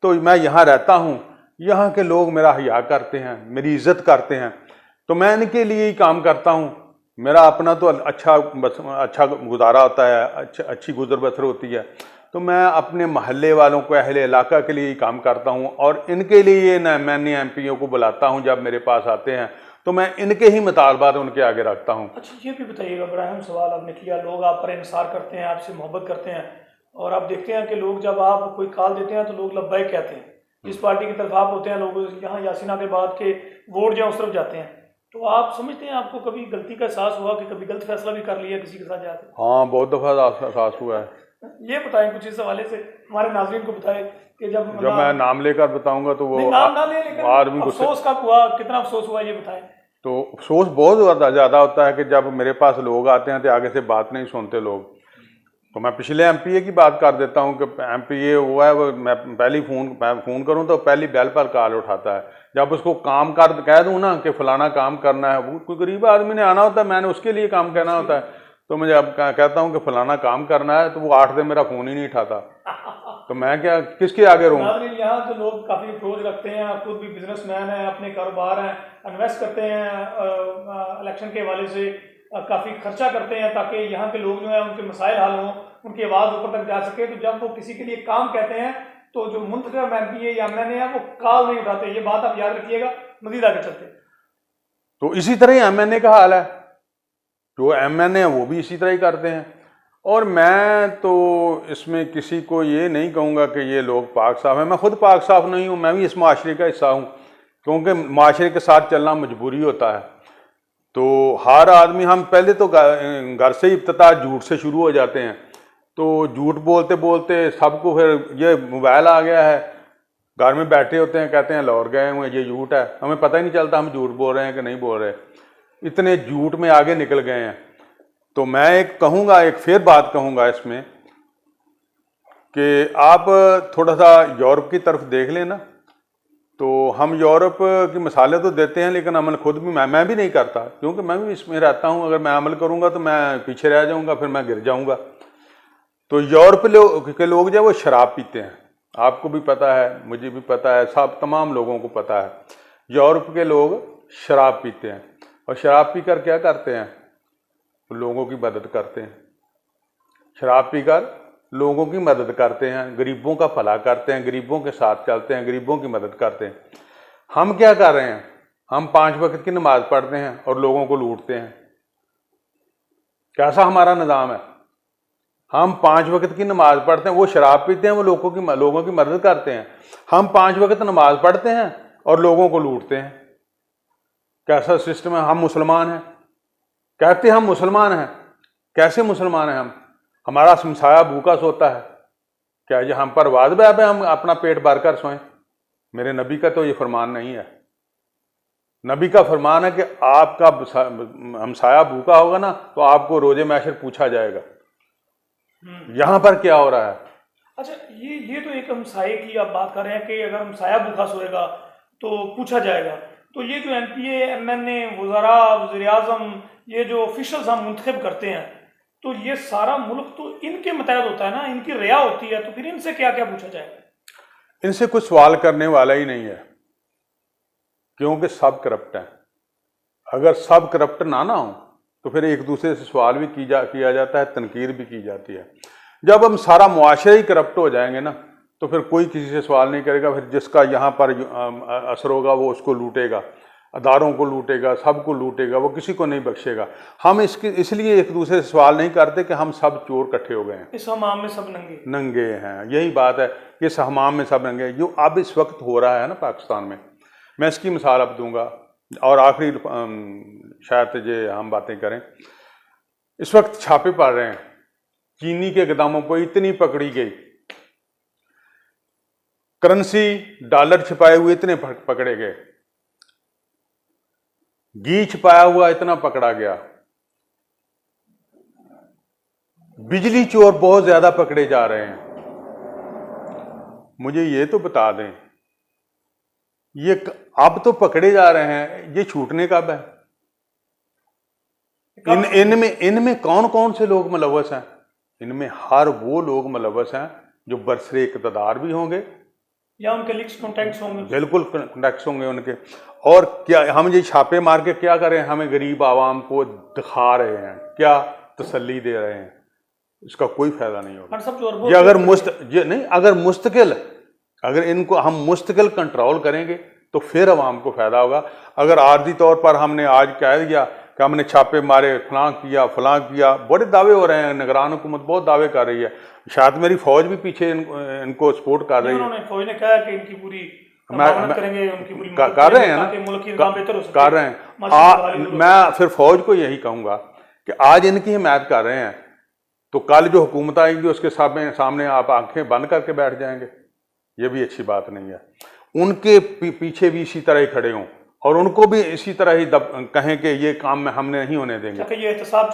तो मैं यहाँ रहता हूँ। यहाँ के लोग मेरा हया करते हैं, मेरी इज़्ज़त करते हैं, तो मैं इनके लिए ही काम करता हूँ। मेरा अपना तो अच्छा गुजारा होता है, अच्छी गुजर बसर होती है। तो मैं अपने महल्ले वालों को, अहले इलाका के लिए ही काम करता हूँ और इनके लिए ना मैंने एमपीओ को बुलाता हूँ। जब मेरे पास आते हैं तो मैं इनके ही मुतालबात उनके आगे रखता हूँ। अच्छा, ये भी बताइएगा, बड़ा अहम सवाल आपने किया। लोग आप पर इंसार करते हैं, आपसे मोहब्बत करते हैं, और आप देखते हैं कि लोग जब आप कोई कॉल देते हैं तो लोग लब्बैक कहते हैं। जिस पार्टी की तरफ आप होते हैं, लोग यहाँ यासीनाबाद के वोट जो उस तरफ जाते हैं। तो आप समझते हैं, आपको कभी गलती का एहसास हुआ कि कभी गलत फैसला भी कर लिया किसी के साथ जाकर? हाँ, बहुत दफ़ा एहसास हुआ है। ये बताएं कुछ इस हवाले से, हमारे नाज़रीन को बताएं कि जब मैं नाम लेकर बताऊंगा तो वो नहीं, नाम ना लें, लेकिन आदमी गुस्से। अफसोस कब हुआ, कितना अफसोस हुआ, ये बताएं। तो अफसोस बहुत ज़्यादा होता है कि जब मेरे पास लोग आते हैं तो आगे से बात नहीं सुनते लोग। तो मैं पिछले एमपीए की बात कर देता हूँ कि एमपीए हुआ है, वो मैं फ़ोन करूँ तो पहली बेल पर कॉल उठाता है। जब उसको काम कर कह दूँ ना कि फ़लाना काम करना है, वो कोई गरीब आदमी ने आना होता है, मैंने उसके लिए काम कहना होता है। तो मुझे अब कहता हूँ कि फ़लाना काम करना है, तो वो 8 दिन मेरा फ़ोन ही नहीं उठाता। तो मैं क्या किसके आगे रहूँ? यहाँ तो लोग काफ़ी अप्रोच रखते हैं, खुद भी बिजनेसमैन हैं, अपने कारोबार हैं, इन्वेस्ट करते हैं इलेक्शन के हवाले से, काफ़ी खर्चा करते हैं ताकि यहाँ के लोग जो हैं उनके मसाइल हल हों, उनकी आवाज़ ऊपर तक जा सके। तो जब वो किसी के लिए काम कहते हैं तो जो मुंतखब एमपी है या एमएनए है वो कॉल नहीं उठाते। ये बात आप याद रखिएगा मजीद आगे चलते। तो इसी तरह एमएनए का हाल है, जो एमएनए है वो भी इसी तरह ही करते हैं। और मैं तो इसमें किसी को ये नहीं कहूँगा कि ये लोग पाक साफ हैं। मैं खुद पाक साफ नहीं हूँ, मैं भी इस माशरे का हिस्सा हूँ, क्योंकि माशरे के साथ चलना मजबूरी होता है। तो हर आदमी, हम पहले तो घर से ही इब्तिदा झूठ से शुरू हो जाते हैं। तो झूठ बोलते बोलते सबको फिर ये मोबाइल आ गया है, घर में बैठे होते हैं, कहते हैं लाहौर गए हुए, ये झूठ है। हमें पता ही नहीं चलता हम झूठ बोल रहे हैं कि नहीं बोल रहे, इतने झूठ में आगे निकल गए हैं। तो मैं एक फिर बात कहूँगा इसमें कि आप थोड़ा सा यूरोप की तरफ देख लेना। तो हम यूरोप की मिसालें तो देते हैं, लेकिन अमल खुद भी मैं भी नहीं करता, क्योंकि मैं भी इसमें रहता हूँ। अगर मैं अमल करूँगा तो मैं पीछे रह जाऊँगा, फिर मैं गिर जाऊँगा। तो यूरोप के लोग जो वो शराब पीते हैं, आपको भी पता है, मुझे भी पता है, सब तमाम लोगों को पता है। यूरोप के लोग शराब पीते हैं, और शराब पीकर क्या करते हैं? लोगों की मदद करते हैं। शराब पीकर लोगों की मदद करते हैं, गरीबों का भला करते हैं, गरीबों के साथ चलते हैं, गरीबों की मदद करते हैं। हम क्या कर रहे हैं? हम 5 वक्त की नमाज पढ़ते हैं और लोगों को लूटते हैं। कैसा हमारा निज़ाम है? हम 5 वक्त की नमाज पढ़ते हैं, वो शराब पीते हैं, वो लोगों की मदद करते हैं। हम 5 वक्त नमाज पढ़ते हैं और लोगों को लूटते हैं। कैसा सिस्टम है? हम मुसलमान हैं, कहते हैं हम मुसलमान हैं। कैसे मुसलमान हैं हम? हमारा हमसाया भूखा सोता है, क्या ये हम पर वाजिब है हम अपना पेट भर कर सोएं? मेरे नबी का तो ये फरमान नहीं है। नबी का फरमान है कि आपका हमसाया भूखा होगा ना तो आपको रोजे महशर पूछा जाएगा। यहाँ पर क्या हो रहा है? अच्छा, ये तो एक हमसाये की आप बात कर रहे हैं कि अगर हमसाया भूखा सोएगा तो पूछा जाएगा। तो ये जो एमपीए, एमएनए, वज़रा, वज़ीर-ए-आज़म, ये जो ऑफिशल्स हम मुंतखब करते हैं, तो ये सारा मुल्क तो इनके मतहत होता है ना, इनकी रिया होती है। तो फिर इनसे क्या क्या पूछा जाएगा? इनसे कुछ सवाल करने वाला ही नहीं है, क्योंकि सब करप्ट हैं। अगर सब करप्ट ना हो तो फिर एक दूसरे से सवाल भी किया जाता है, तनकीर भी की जाती है। जब हम सारा मुआशरा ही करप्ट हो जाएंगे ना तो फिर कोई किसी से सवाल नहीं करेगा। फिर जिसका यहाँ पर असर होगा वो उसको लूटेगा, अदारों को लूटेगा, सबको लूटेगा, वो किसी को नहीं बख्शेगा। हम इसलिए एक दूसरे से सवाल नहीं करते कि हम सब चोर इकट्ठे हो गए हैं, इस हमाम में सब नंगे हैं। यही बात है कि इस हमाम में सब नंगे। जो अब इस वक्त हो रहा है ना पाकिस्तान में, मैं इसकी मिसाल अब दूंगा और आखिरी शायद ये हम बातें करें। इस वक्त छापे पड़ रहे हैं, चीनी के गोदामों पर इतनी पकड़ी गई, करेंसी डॉलर छिपाए हुए इतने पकड़े गए, घी छिपाया हुआ इतना पकड़ा गया, बिजली चोर बहुत ज्यादा पकड़े जा रहे हैं। मुझे ये तो बता दें, ये अब तो पकड़े जा रहे हैं, ये छूटने कब है? इनमें कौन कौन से लोग मुलव्वस हैं? इनमें हर वो लोग मुलव्वस हैं जो बरसरे इक़्तिदार भी होंगे या उनके लिंक्स कॉन्टैक्ट्स होंगे? बिल्कुल कॉन्टैक्ट्स होंगे उनके। और क्या हम ये छापे मार के क्या करें, हमें गरीब आवाम को दिखा रहे हैं, क्या तसल्ली दे रहे हैं, इसका कोई फायदा नहीं होगा। ये अगर अगर मुस्तकिल, अगर इनको हम मुस्तकिल कंट्रोल करेंगे तो फिर आवाम को फायदा होगा। अगर आर्जी तौर पर हमने आज कह दिया कि हमने छापे मारे, फलां किया, बड़े दावे हो रहे हैं, निगरान हुकूमत बहुत दावे कर रही है, शायद मेरी फौज भी पीछे इनको सपोर्ट कर रही है। फौज ने कहा कि इनकी पूरी करेंगे, उनकी पूरी कर रहे हैं ना, कर रहे हैं। मैं फिर फौज को यही कहूंगा कि आज इनकी हिमायत कर रहे हैं तो कल जो हुकूमत आएगी उसके सामने आप आंखें बंद करके बैठ जाएंगे, ये भी अच्छी बात नहीं है। उनके पीछे भी इसी तरह ही खड़े हों और उनको भी इसी तरह ही कहें कि ये काम में हमने नहीं होने देंगे, ये एहतसाब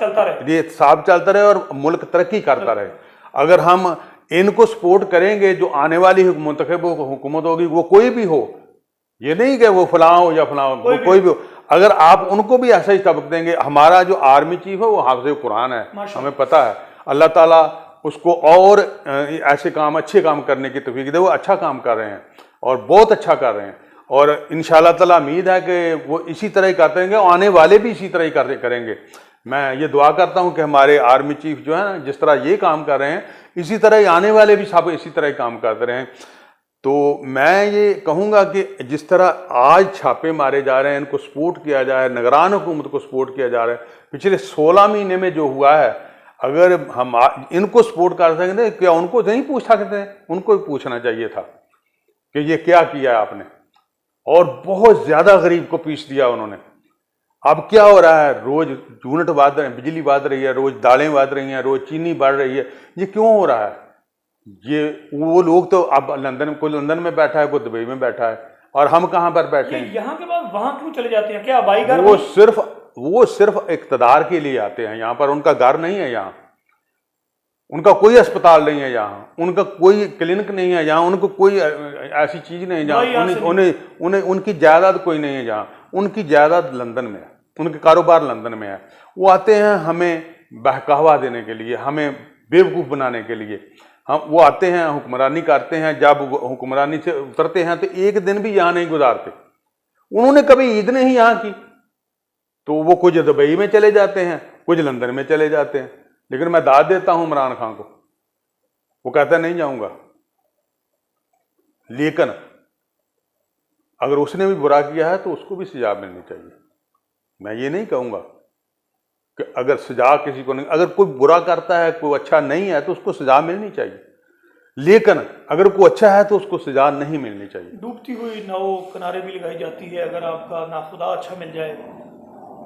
चलता रहे और मुल्क तरक्की करता रहे। अगर हम इनको सपोर्ट करेंगे, जो आने वाली हुकूमत होगी वो कोई भी हो, ये नहीं कि वो फलां हो या फलां हो, कोई भी हो, अगर आप उनको भी ऐसा ही सबक देंगे। हमारा जो आर्मी चीफ है वो हाफिज़ कुरान है, हमें पता है, अल्लाह ताला उसको और ऐसे काम, अच्छे काम करने की तौफीक दे। वो अच्छा काम कर रहे हैं और बहुत अच्छा कर रहे हैं और इंशाअल्लाह ताला उम्मीद है कि वो इसी तरह ही करते रहेंगे, आने वाले भी इसी तरह ही करेंगे। मैं ये दुआ करता हूं कि हमारे आर्मी चीफ जो है ना, जिस तरह ये काम कर रहे हैं इसी तरह ही आने वाले भी सब इसी तरह ही काम करते रहें। तो मैं ये कहूँगा कि जिस तरह आज छापे मारे जा रहे हैं, इनको सपोर्ट किया जा रहा है, निगरान हुकूमत को सपोर्ट किया जा रहा है, पिछले 16 महीने में जो हुआ है, अगर हम इनको सपोर्ट कर सकते, क्या उनको नहीं पूछ सकते? उनको भी पूछना चाहिए था कि ये क्या किया है आपने। और बहुत ज़्यादा गरीब को पीस दिया उन्होंने। अब क्या हो रहा है, रोज़ यूनिट बढ़ रहे हैं, बिजली बढ़ रही है, रोज़ दालें बढ़ रही हैं, रोज़ चीनी बढ़ रही है। ये क्यों हो रहा है? ये वो लोग तो अब कोई लंदन में बैठा है, कोई दुबई में बैठा है, और हम कहाँ पर बैठे हैं? यहाँ के बाद वहाँ क्यों चले जाते हैं? क्या अबाई घर? वो सिर्फ इक़्तिदार के लिए आते हैं यहाँ पर। उनका घर नहीं है यहाँ, उनका कोई अस्पताल नहीं है यहाँ, उनका कोई क्लिनिक नहीं है यहाँ, उनको कोई ऐसी चीज़ नहीं है जहाँ उनकी जायदाद कोई नहीं है जहाँ। उनकी जायदाद लंदन में है, उनके कारोबार लंदन में है। वो आते हैं हमें बहकावा देने के लिए, हमें बेवकूफ़ बनाने के लिए। वो आते हैं, हुक्मरानी करते हैं, जब हुक्मरानी से उतरते हैं तो एक दिन भी यहाँ नहीं गुजारते। उन्होंने कभी ईद नहीं यहाँ की, तो वो कुछ दुबई में चले जाते हैं, कुछ लंदन में चले जाते हैं। लेकिन मैं दाद देता हूं इमरान खान को, वो कहता है नहीं जाऊंगा। लेकिन अगर उसने भी बुरा किया है तो उसको भी सजा मिलनी चाहिए। मैं ये नहीं कहूंगा कि अगर सजा किसी को नहीं, अगर कोई बुरा करता है, कोई अच्छा नहीं है तो उसको सजा मिलनी चाहिए, लेकिन अगर कोई अच्छा है तो उसको सजा नहीं मिलनी चाहिए। डूबती हुई नाव किनारे भी लगाई जाती है। अगर आपका नाखुदा अच्छा मिल जाए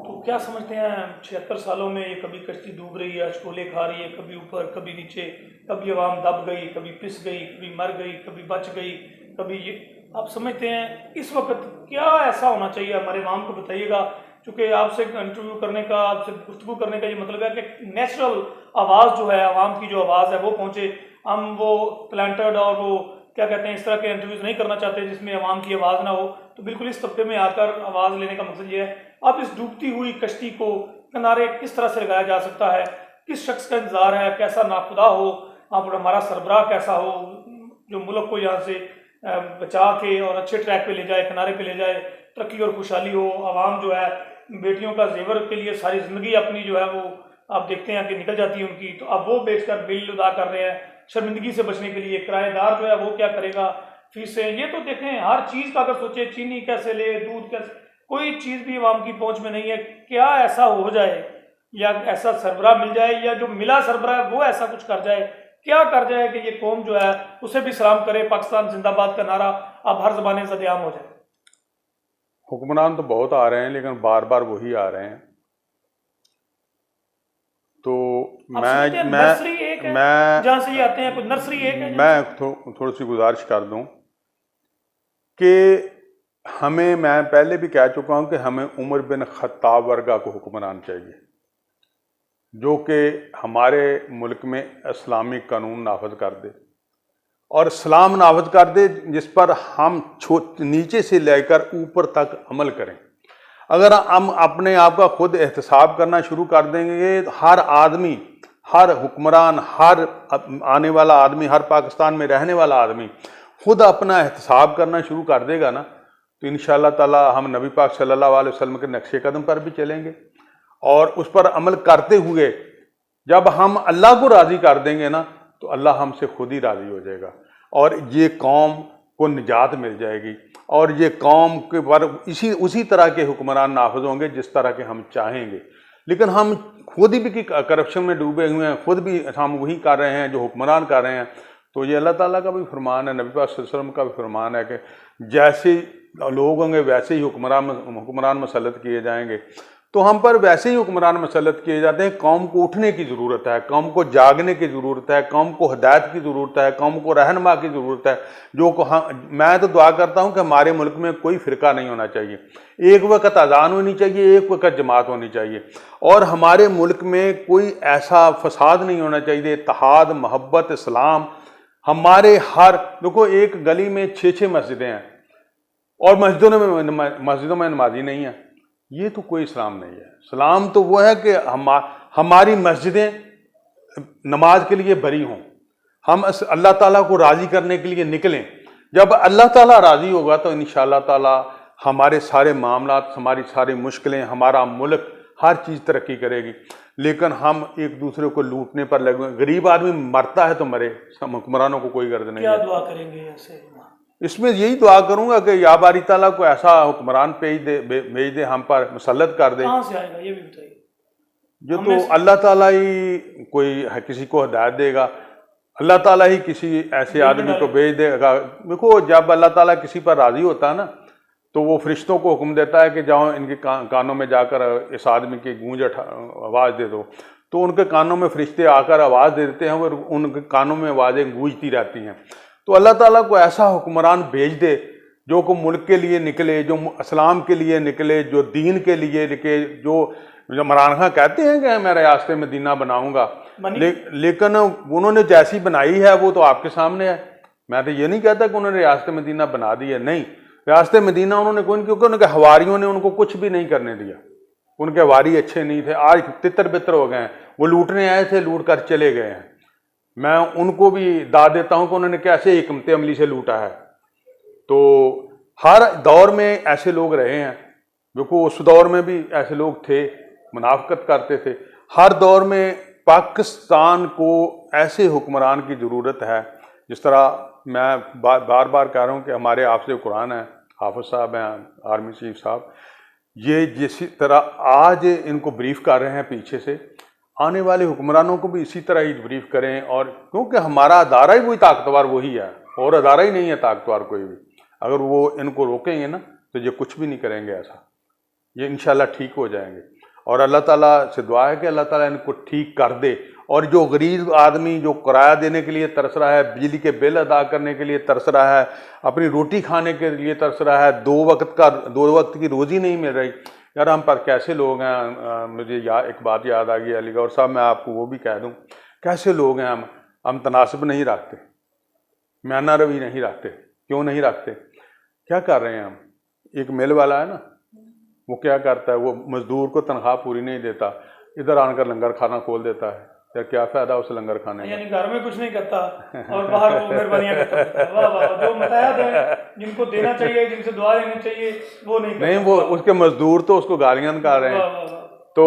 तो क्या समझते हैं 76 सालों में ये कभी कश्ती डूब रही है, अचकोले खा रही है, कभी ऊपर कभी नीचे, कभी आवाम दब गई, कभी पिस गई, कभी मर गई, कभी बच गई, कभी ये। आप समझते हैं इस वक्त क्या ऐसा होना चाहिए? हमारे आवाम को बताइएगा, क्योंकि आपसे इंटरव्यू करने का, आपसे गुफ्तगू करने का ये मतलब है कि नेचुरल आवाज़ जो है, आवाम की जो आवाज़ है वो पहुँचे। हम वो प्लांटेड और वो क्या कहते हैं, इस तरह के इंटरव्यूज़ नहीं करना चाहते जिसमें आवाम की आवाज़ ना हो। तो बिल्कुल इस तबके में आकर आवाज़ लेने का मकसद ये है। अब इस डूबती हुई कश्ती को किनारे किस तरह से लगाया जा सकता है? किस शख्स का इंतजार है? कैसा नाखुदा हो, आप हमारा सरबराह कैसा हो जो मुल्क को यहाँ से बचा के और अच्छे ट्रैक पे ले जाए, किनारे पे ले जाए, तरक्की और खुशहाली हो। आवाम जो है बेटियों का जेवर के लिए सारी ज़िंदगी अपनी जो है वो आप देखते हैं कि निकल जाती है उनकी, तो अब वो बेचकर बिल अदा कर रहे हैं शर्मिंदगी से बचने के लिए। किराएदार जो है वो क्या करेगा? फीसें, ये तो देखें, हर चीज़ का अगर सोचे, चीनी कैसे ले, दूध कैसे, कोई चीज़ भी आवाम की पहुंच में नहीं है। क्या ऐसा हो जाए या ऐसा सरबराह मिल जाए या जो मिला सरबराह वो ऐसा कुछ कर जाए, क्या कर जाए कि ये कौम जो है उसे भी सलाम करे, पाकिस्तान जिंदाबाद का नारा अब हर ज़बान से सदेआम हो जाए? हुक्मरान तो बहुत आ रहे हैं लेकिन बार बार वही आ रहे हैं। तो मैं जहाँ से ये आते हैं, कुछ नर्सरी एक है। मैं थोड़ी सी गुजारिश कर दूं कि हमें, मैं पहले भी कह चुका हूं कि हमें उमर बिन खत्ताब वर्गा को हुक्मरान चाहिए, जो कि हमारे मुल्क में इस्लामिक कानून नाफज कर दे और इस्लाम नाफज कर दे, जिस पर हम नीचे से लेकर ऊपर तक अमल करें। अगर हम अपने आप का खुद एहतसाब करना शुरू कर देंगे, हर आदमी, हर हुक्मरान, हर आने वाला आदमी, हर पाकिस्तान में रहने वाला आदमी खुद अपना एहतसाब करना शुरू कर देगा ना, तो इंशाअल्लाह ताला हम नबी पाक सल्लल्लाहु अलैहि वसल्लम के नक्शे कदम पर भी चलेंगे और उस पर अमल करते हुए जब हम अल्लाह को राज़ी कर देंगे ना, तो अल्लाह हमसे खुद ही राज़ी हो जाएगा और ये कौम को निजात मिल जाएगी और ये कौम के पर उसी तरह के हुक्मरान नाफिज होंगे जिस तरह के हम चाहेंगे। लेकिन हम खुद भी करप्शन में डूबे हुए हैं, खुद भी हम वही कर रहे हैं जो हुक्मरान कर रहे हैं। तो ये अल्लाह ताला का भी फरमान है, नबी पाक सल्लल्लाहु अलैहि वसल्लम का भी फरमान है कि जैसे लोग होंगे वैसे ही हुक्मरान मसल्लत किए जाएंगे। तो हम पर वैसे ही हुक्मरान मसल्लत किए जाते हैं। कौम को उठने की ज़रूरत है, कौम को जागने की ज़रूरत है, कौम को हिदायत की ज़रूरत है, कौम को रहनुमा की ज़रूरत है। मैं तो दुआ करता हूँ कि हमारे मुल्क में कोई फ़िरका नहीं होना चाहिए, एक वक्त अजान होनी चाहिए, एक वक्त जमात होनी चाहिए और हमारे मुल्क में कोई ऐसा फसाद नहीं होना चाहिए। इत्तेहाद, मोहब्बत, इस्लाम हमारे हर देखो एक गली में 6 मस्जिदें हैं और मस्जिदों में नमाजी नहीं है, ये तो कोई इस्लाम नहीं है। इस्लाम तो वो है कि हमारी मस्जिदें नमाज के लिए भरी हों, हम अल्लाह ताला को राज़ी करने के लिए निकलें। जब अल्लाह ताला राज़ी होगा तो इंशाअल्लाह ताला हमारे सारे मामलात, हमारी सारी मुश्किलें, हमारा मुल्क हर चीज़ तरक्की करेगी। लेकिन हम एक दूसरे को लूटने पर लगे, गरीब आदमी मरता है तो मरे, हुक्मरानों को कोई गर्द नहीं है। क्या दुआ करेंगे ऐसे? इसमें यही दुआ करूंगा कि या बारी ताला को ऐसा हुक्मरान भेज दे, हम पर मुसल्लत कर दे। कहाँ से आएगा ये भी बताइए। जो तो अल्लाह ताला ही कोई किसी को हिदायत देगा, अल्लाह ताला ही किसी ऐसे आदमी को भेज देगा। देखो जब अल्लाह ताला किसी पर राज़ी होता है ना, तो वो फरिश्तों को हुक्म देता है कि जाओ इनके कानों में जाकर इस आदमी की गूंज आवाज़ दे दो। तो उनके कानों में फरिश्ते आकर आवाज़ दे देते हैं और उनके कानों में आवाज़ें गूंजती रहती हैं। तो अल्लाह ताला को ऐसा हुक्मरान भेज दे जो को मुल्क के लिए निकले, जो इस्लाम के लिए निकले, जो दीन के लिए निकले, जो इमरान खान कहते हैं कि मैं रियासत मदीना बनाऊंगा, लेकिन उन्होंने जैसी बनाई है वो तो आपके सामने है। मैं तो ये नहीं कहता कि उन्होंने रियासत मदीना बना दी है, नहीं, रियासत मदीना उन्होंने कोई, क्योंकि उनके हवारियों ने उनको कुछ भी नहीं करने दिया। उनके हवारी अच्छे नहीं थे, आज तितर बितर हो गए हैं। वो लूटने आए थे, लूट कर चले गए हैं। मैं उनको भी दाद देता हूं कि उन्होंने कैसे हिकमत अमली से लूटा है। तो हर दौर में ऐसे लोग रहे हैं, देखो उस दौर में भी ऐसे लोग थे, मुनाफिकत करते थे। हर दौर में पाकिस्तान को ऐसे हुक्मरान की ज़रूरत है, जिस तरह मैं बार बार कह रहा हूँ कि हमारे हाफ़िज़ कुरान हैं, हाफिज़ साहब हैं, आर्मी चीफ साहब, ये जिस तरह आज इनको ब्रीफ कर रहे हैं पीछे से, आने वाले हुक्मरानों को भी इसी तरह ही ब्रीफ करें। और क्योंकि हमारा अदारा ही वही ताकतवर वही है, और अदारा ही नहीं है ताकतवर कोई भी। अगर वो इनको रोकेंगे ना तो ये कुछ भी नहीं करेंगे ऐसा, ये इंशाल्लाह ठीक हो जाएंगे। और अल्लाह ताला से दुआ है कि अल्लाह ताला इनको ठीक कर दे। और जो गरीब आदमी जो किराया देने के लिए तरस रहा है, बिजली के बिल अदा करने के लिए तरस रहा है, अपनी रोटी खाने के लिए तरस रहा है, दो वक्त की रोज़ी नहीं मिल रही, यार हम पर कैसे लोग हैं। मुझे एक बात याद आ गई अली गौर साहब, मैं आपको वो भी कह दूं, कैसे लोग हैं हम तनासब नहीं रखते, म्याना रवि नहीं रखते। क्यों नहीं रखते? क्या कर रहे हैं हम? एक मिल वाला है ना, वो क्या करता है, वो मजदूर को तनख्वाह पूरी नहीं देता, इधर आकर लंगर खाना खोल देता है। यार क्या फ़ायदा उस लंगर खाने का? यानी घर में कुछ नहीं करता और बाहर वो मेहरबानियां करता है। वाह वाह, जो मतायात है जिनको देना चाहिए, जिनसे दुआ लेनी चाहिए, वो नहीं, वो उसके मजदूर तो उसको गालियां निकाल रहे हैं। तो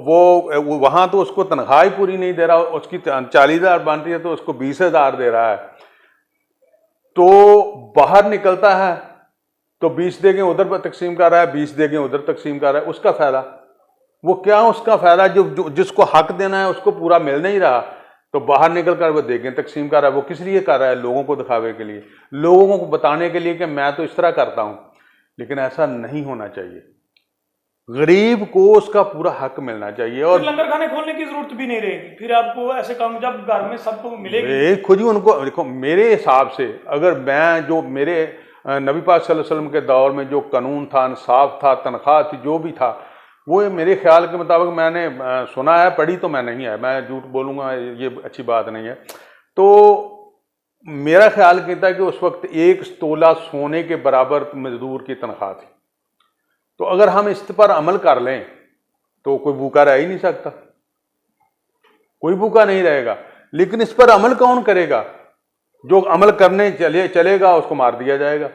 वो वहाँ तो उसको तनख्वाह ही पूरी नहीं दे रहा, उसकी 40,000 बन रही है तो उसको 20,000 दे रहा है। तो बाहर निकलता है तो 20 देंगे उधर पर तकसीम कर रहा है, 20 देंगे उधर तकसीम कर रहा है। उसका फ़ायदा वो क्या? उसका फ़ायदा जो जिसको हक देना है उसको पूरा मिल नहीं रहा, तो बाहर निकल कर वो देंगे तकसीम कर रहा है। वो किस लिए कर रहा है? लोगों को दिखावे के लिए, लोगों को बताने के लिए कि मैं तो इस तरह करता हूँ। लेकिन ऐसा नहीं होना चाहिए, गरीब को उसका पूरा हक मिलना चाहिए। और लंगर खाने खोलने की जरूरत भी नहीं रहेगी फिर आपको, ऐसे काम जब घर में सबको मिलेगी। खुद ही उनको देखो, मेरे हिसाब से अगर मैं जो मेरे नबी पाक सल्लल्लाहु अलैहि वसल्लम के दौर में जो कानून था, इंसाफ था, तनख्वाह थी, जो भी था, वो मेरे ख्याल के मुताबिक मैंने सुना है, पढ़ी तो मैं नहीं है, मैं झूठ बोलूँगा ये अच्छी बात नहीं है। तो मेरा ख्याल कहता है कि उस वक्त 1 तोला सोने के बराबर मजदूर की तनख्वाह थी। तो अगर हम इस पर अमल कर लें तो कोई भूखा रह ही नहीं सकता, कोई भूखा नहीं रहेगा। लेकिन इस पर अमल कौन करेगा? जो अमल करने चलेगा उसको मार दिया जाएगा,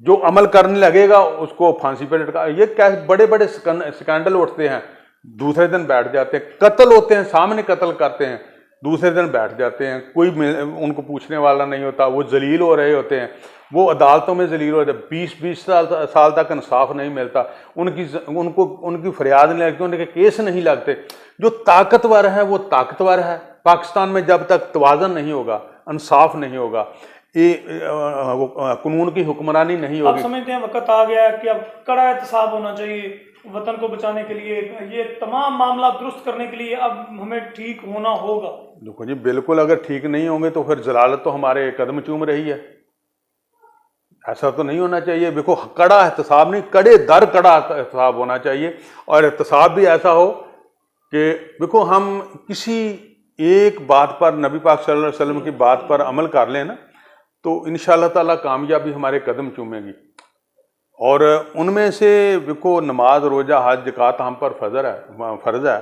जो अमल करने लगेगा उसको फांसी पर लटका। ये क्या बड़े बड़े स्कैंडल उठते हैं, दूसरे दिन बैठ जाते हैं, कत्ल होते हैं, सामने कत्ल करते हैं, दूसरे दिन बैठ जाते हैं, कोई उनको पूछने वाला नहीं होता, वो जलील हो रहे होते हैं, वो अदालतों में जलील हो जाते, 20-20 साल तक इंसाफ नहीं मिलता, उनकी फरियाद नहीं लगती, उनके केस नहीं लगते। जो ताकतवर है वो ताकतवर है। पाकिस्तान में जब तक तवाज़न नहीं होगा, इंसाफ नहीं होगा, कानून की हुक्मरानी नहीं आप होगी। समझते हैं वक्त आ गया है कि अब कड़ा एहतसाब होना चाहिए वतन को बचाने के लिए, ये तमाम मामला दुरुस्त करने के लिए अब हमें ठीक होना होगा? देखो जी, बिल्कुल अगर ठीक नहीं होंगे तो फिर जलालत तो हमारे कदम चूम रही है। ऐसा तो नहीं होना चाहिए। देखो, कड़ा एहतसाब नहीं, कड़े दर कड़ा एहतसाब होना चाहिए, और एहतसाब भी ऐसा हो कि देखो हम किसी एक बात पर, नबी पाक सल्लल्लाहु अलैहि वसल्लम की बात पर अमल कर लें ना, तो इंशाअल्लाह ताला कामयाबी हमारे कदम चूमेगी। और उनमें से देखो नमाज, रोज़ा, हज, ज़कात हम पर फ़र्ज़ है।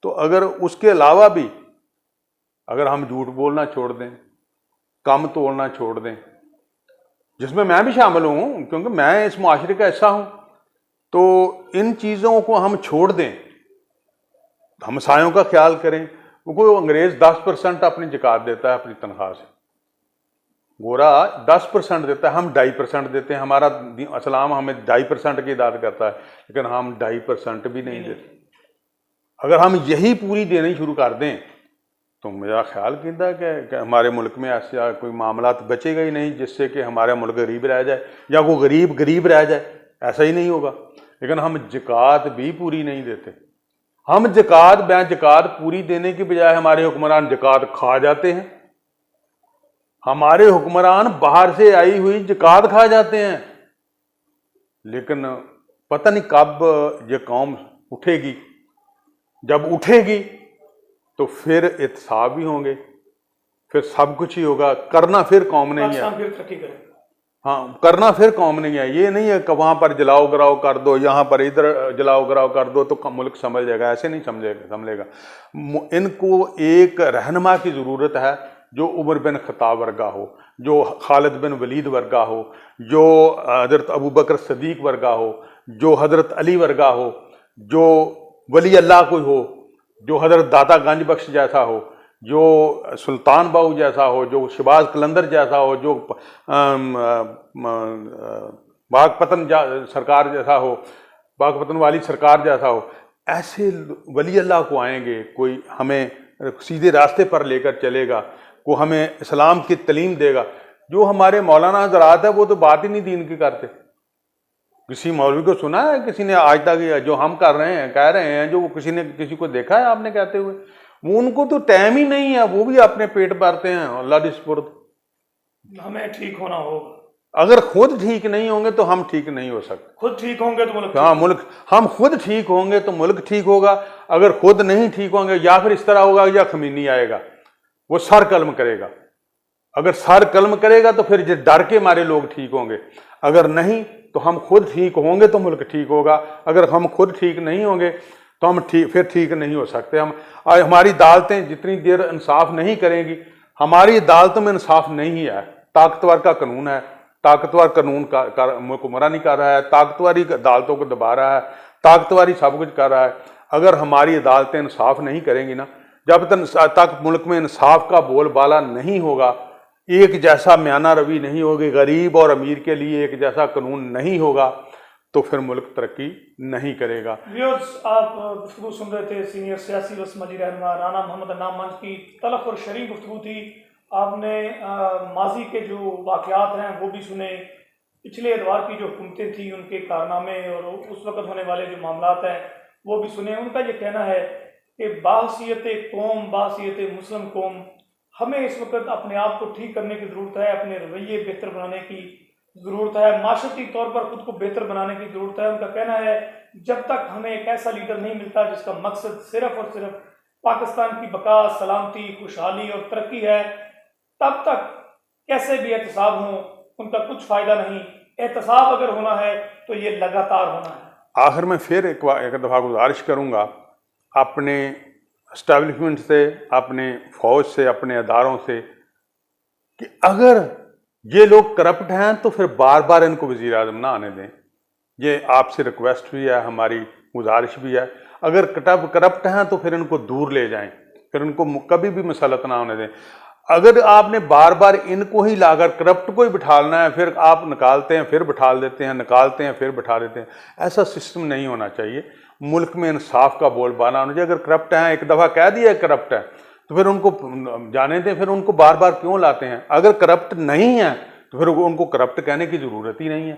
तो अगर उसके अलावा भी अगर हम झूठ बोलना छोड़ दें, कम तोड़ना छोड़ दें, जिसमें मैं भी शामिल हूँ क्योंकि मैं इस मुआशरे का हिस्सा हूँ, तो इन चीज़ों को हम छोड़ दें, हमसायों का ख्याल करें। वो अंग्रेज़ 10% अपनी ज़कात देता है अपनी तनख्वाह से, गोरा 10% देता है, हम 2.5% देते हैं। हमारा इस्लाम हमें 2.5% की इजाज़त करता है, लेकिन हम 2.5% भी नहीं देते। अगर हम यही पूरी देनी शुरू कर दें तो मेरा ख्याल कहता है कि हमारे मुल्क में ऐसा कोई मामला बचेगा ही नहीं जिससे कि हमारा मुल्क गरीब रह जाए या कोई गरीब रह जाए। ऐसा ही नहीं होगा। लेकिन हम ज़कात भी पूरी नहीं देते। हम ज़कात पूरी देने की बजाय हमारे हुक्मरान ज़कात खा जाते हैं। हमारे हुक्मरान बाहर से आई हुई ज़कात खा जाते हैं। लेकिन पता नहीं कब ये कौम उठेगी। जब उठेगी तो फिर एहतसाब भी होंगे, फिर सब कुछ ही होगा। करना फिर कौम नहीं है। फिर तरक्की करें। हाँ, करना फिर कौम नहीं है। ये नहीं है कि वहाँ पर जलाओ गिराओ कर दो, यहाँ पर इधर जलाओ गिराओ कर दो तो मुल्क समझ जाएगा। ऐसे नहीं समझेगा। इनको एक रहनुमा की ज़रूरत है जो उमर बिन खत्ताब वर्गा हो, जो खालिद बिन वलीद वर्गा हो, जो हज़रत अबू बकर सदीक वर्गा हो, जो हज़रत अली वर्गा हो, जो वली अल्लाह कोई हो, जो हज़रत दाता गंज बख्श जैसा हो, जो सुल्तान बाहू जैसा हो, जो शहबाज कलंदर जैसा हो, जो बागपतन सरकार जैसा हो, बागपतन वाली सरकार जैसा हो। ऐसे वली अल्लाह को आएंगे, कोई हमें सीधे रास्ते पर लेकर चलेगा, को हमें इस्लाम की तलीम देगा। जो हमारे मौलाना हज़रात है वो तो बात ही नहीं दीन की करते। किसी मौलवी को सुना है किसी ने आज तक जो हम कर रहे हैं, कह रहे हैं, जो किसी ने किसी को देखा है आपने कहते हुए? वो उनको तो टाइम ही नहीं है, वो भी अपने पेट भरते हैं। अल्लाह दी सुपुर्द। हमें ठीक होना होगा। अगर खुद ठीक नहीं होंगे तो हम ठीक नहीं हो सकते। खुद ठीक होंगे तो मुल्क, हाँ, हम खुद ठीक होंगे तो मुल्क ठीक होगा। अगर खुद नहीं ठीक होंगे, या फिर इस तरह होगा या खमीनी आएगा, वो सर कलम करेगा। अगर सर कलम करेगा तो फिर डर के मारे लोग ठीक होंगे। अगर नहीं तो हम खुद ठीक होंगे तो मुल्क ठीक होगा। अगर हम खुद ठीक नहीं होंगे तो हम फिर ठीक नहीं हो सकते। हमारी अदालतें जितनी देर इंसाफ नहीं करेंगी, हमारी अदालतों में इंसाफ नहीं है। ताकतवर का कानून है, ताकतवर कानून हुक्मरानी कर रहा है, ताकतवारी अदालतों को दबा रहा है, ताकतवारी सब कुछ कर रहा है। अगर हमारी अदालतें इंसाफ नहीं करेंगी ना, जब तक मुल्क में इंसाफ का बोलबाला नहीं होगा, एक जैसा म्याना रवि नहीं होगी, गरीब और अमीर के लिए एक जैसा कानून नहीं होगा, तो फिर मुल्क तरक्की नहीं करेगा। व्यूअर्स, आप गुफ्तगू सुन रहे थे सीनियर सियासी व समाजी रहनुमा राना मोहम्मद अनाम मंच की। तलख और शरीफ गुफ्तगू थी। आपने माजी के जो वाक़यात हैं वो भी सुने, पिछले एतवार की जो हुकूमतें थी उनके कारनामे और उस वक़्त होने वाले जो मामलात हैं वो भी सुने। उनका ये कहना है कि बाहसीयत कौम, बाहसीयत मुस्लिम कौम, हमें इस वक्त अपने आप को ठीक करने की ज़रूरत है, अपने रवैये बेहतर बनाने की ज़रूरत है, माशरती तौर पर खुद को बेहतर बनाने की ज़रूरत है। उनका कहना है जब तक हमें एक ऐसा लीडर नहीं मिलता जिसका मकसद सिर्फ और सिर्फ पाकिस्तान की बका, सलामती, खुशहाली और तरक्की है, तब तक कैसे भी एहतसाब हों उनका कुछ फ़ायदा नहीं। एहतसाब अगर होना है तो ये लगातार होना है। आखिर में फिर एक दफ़ा गुजारिश करूँगा अपने एस्टेब्लिशमेंट से, अपने फ़ौज से, अपने अदारों से कि अगर ये लोग करप्ट हैं तो फिर बार बार इनको वज़ीर आज़म ना आने दें। ये आपसे रिक्वेस्ट भी है, हमारी गुजारिश भी है। अगर करप्ट हैं तो फिर इनको दूर ले जाएं, फिर इनको कभी भी मसलत ना होने दें। अगर आपने बार बार इनको ही लाकर करप्ट को ही बिठालना है, फिर आप निकालते हैं फिर बिठाल देते हैं, निकालते हैं फिर बिठा देते हैं, ऐसा सिस्टम नहीं होना चाहिए। मुल्क में इंसाफ का बोलबाला होना चाहिए। अगर करप्ट हैं, एक दफ़ा कह दिया करप्ट है तो फिर उनको जाने दें, फिर उनको बार बार क्यों लाते हैं। अगर करप्ट नहीं है तो फिर उनको करप्ट कहने की ज़रूरत ही नहीं है।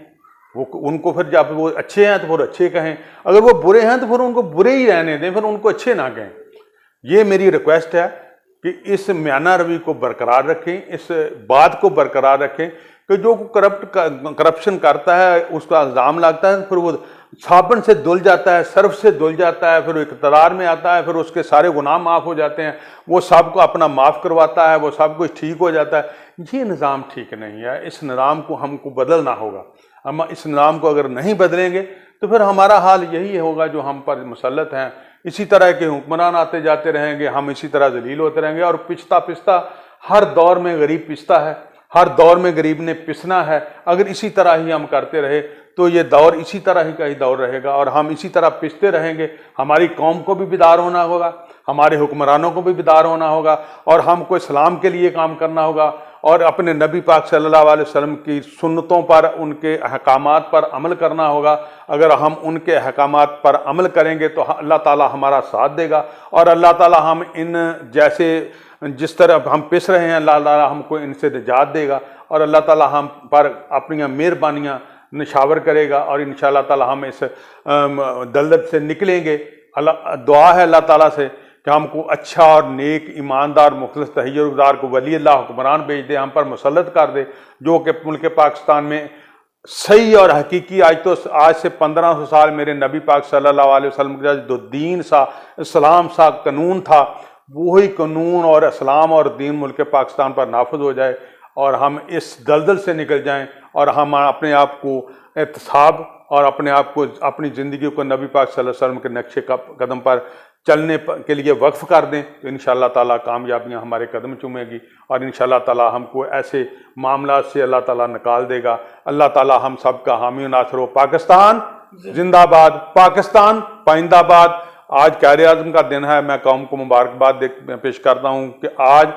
वो उनको फिर जब वो अच्छे हैं तो फिर अच्छे कहें, अगर वो बुरे हैं तो फिर उनको बुरे ही रहने दें, फिर उनको अच्छे ना कहें। ये मेरी रिक्वेस्ट है कि इस म्याना रवि को बरकरार रखें, इस बात को बरकरार रखें कि जो करप्शन करता है उसका इल्ज़ाम लगता है, फिर वो साबुन से धुल जाता है, सर्फ से धुल जाता है, फिर वो इक़्तिदार में आता है, फिर उसके सारे गुनाह माफ़ हो जाते हैं, वो सबको अपना माफ़ करवाता है, वो सब कुछ ठीक हो जाता है। ये निज़ाम ठीक नहीं है। इस निज़ाम को हमको बदलना होगा। हम इस निज़ाम को अगर नहीं बदलेंगे तो फिर हमारा हाल यही होगा जो हम पर मुसल्लत हैं। इसी तरह के हुक्मरान आते जाते रहेंगे, हम इसी तरह जलील होते रहेंगे। और पिसता पिसता हर दौर में गरीब पिसता है, हर दौर में गरीब ने पिसना है। अगर इसी तरह ही हम करते रहे तो ये दौर इसी तरह ही का ही दौर रहेगा और हम इसी तरह पिसते रहेंगे। हमारी कौम को भी बेदार होना होगा, हमारे हुक्मरानों को भी बेदार होना होगा और हमको इस्लाम के लिए काम करना होगा और अपने नबी पाक सल्लल्लाहु अलैहि वसल्लम की सुन्नतों पर, उनके अहकामात पर अमल करना होगा। अगर हम उनके अहकामात पर अमल करेंगे तो अल्लाह ताला हमारा साथ देगा और अल्लाह ताला हम इन जैसे जिस तरह हम पिस रहे हैं, अल्लाह ताला हमको इनसे निजात देगा और अल्लाह ताला हम पर अपनी मेहरबानियाँ निशावर करेगा और इंशाअल्लाह ताला हम इस दलदल से निकलेंगे। अल्लाह दुआ है अल्लाह ताला से कि हमको अच्छा और नेक, ईमानदार, मुखलिस, तहय्युरगुज़ार को वली अल्लाह हुक्मरान भेज दे, हम पर मुसल्लत कर दे, जो कि मुल्क पाकिस्तान में सही और हकीकी आज से 1500 साल मेरे नबी पाक सल्लल्लाहु अलैहि वसल्लम का जो दीन सा, इस्लाम सा कानून था, वही कानून और इस्लाम और दीन मुल्क पाकिस्तान पर नाफिज हो जाए और हम इस दलदल से निकल जाएं और हम अपने आप को एहतसाब और अपने आप को, अपनी ज़िंदगी को नबी पाक सल्लल्लाहु अलैहि वसल्लम के नक्शे कदम पर चलने के लिए वक्फ़ कर दें तो इंशाअल्लाह ताला कामयाबियाँ हमारे कदम चूमेगी और इंशाअल्लाह ताला हमको ऐसे मामला से अल्लाह ताला निकाल देगा। अल्लाह ताला हम सब का हामी नासर हो। पाकिस्तान जिंदाबाद, पाकिस्तान पाइंदाबाद। आज कायदे आज़म का दिन है। मैं कौम को मुबारकबाद पेश करता हूँ कि आज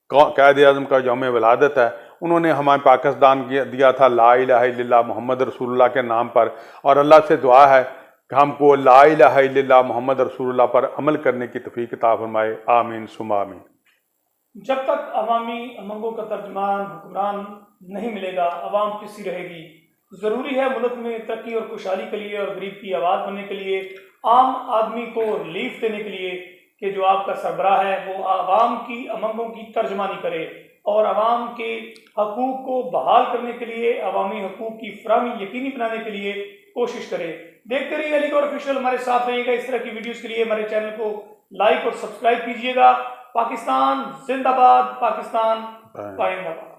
कायदे आज़म का यौम विलादत है। उन्होंने हमारे पाकिस्तान दिया था ला इलाहा इल्लल्लाह मोहम्मद रसूलुल्लाह के नाम पर और अल्लाह से दुआ है कि हमको ला इलाहा इल्लल्लाह मोहम्मद रसूलुल्लाह पर अमल करने की तौफीक अता फरमाए। आमीन सुम्मा आमीन। जब तक अवामी उमंगों का तर्जुमान हुक्मरान नहीं मिलेगा, अवाम पिसी रहेगी। ज़रूरी है मुल्क में तरक्की और खुशहाली के लिए और गरीब की आवाज़ बनने के लिए, आम आदमी को रिलीफ देने के लिए कि जो आपका सरबराह है वो आवाम की उमंगों की तर्जमानी करे और आवाम के हकूक़ को बहाल करने के लिए, अवामी हकूक़ की फराहमी यकीनी बनाने के लिए कोशिश करे। देखते रहिए अलीगढ़ ऑफिशियल, हमारे साथ रहिएगा। इस तरह की वीडियोस के लिए हमारे चैनल को लाइक और सब्सक्राइब कीजिएगा। पाकिस्तान जिंदाबाद, पाकिस्तान पाइंदाबाद।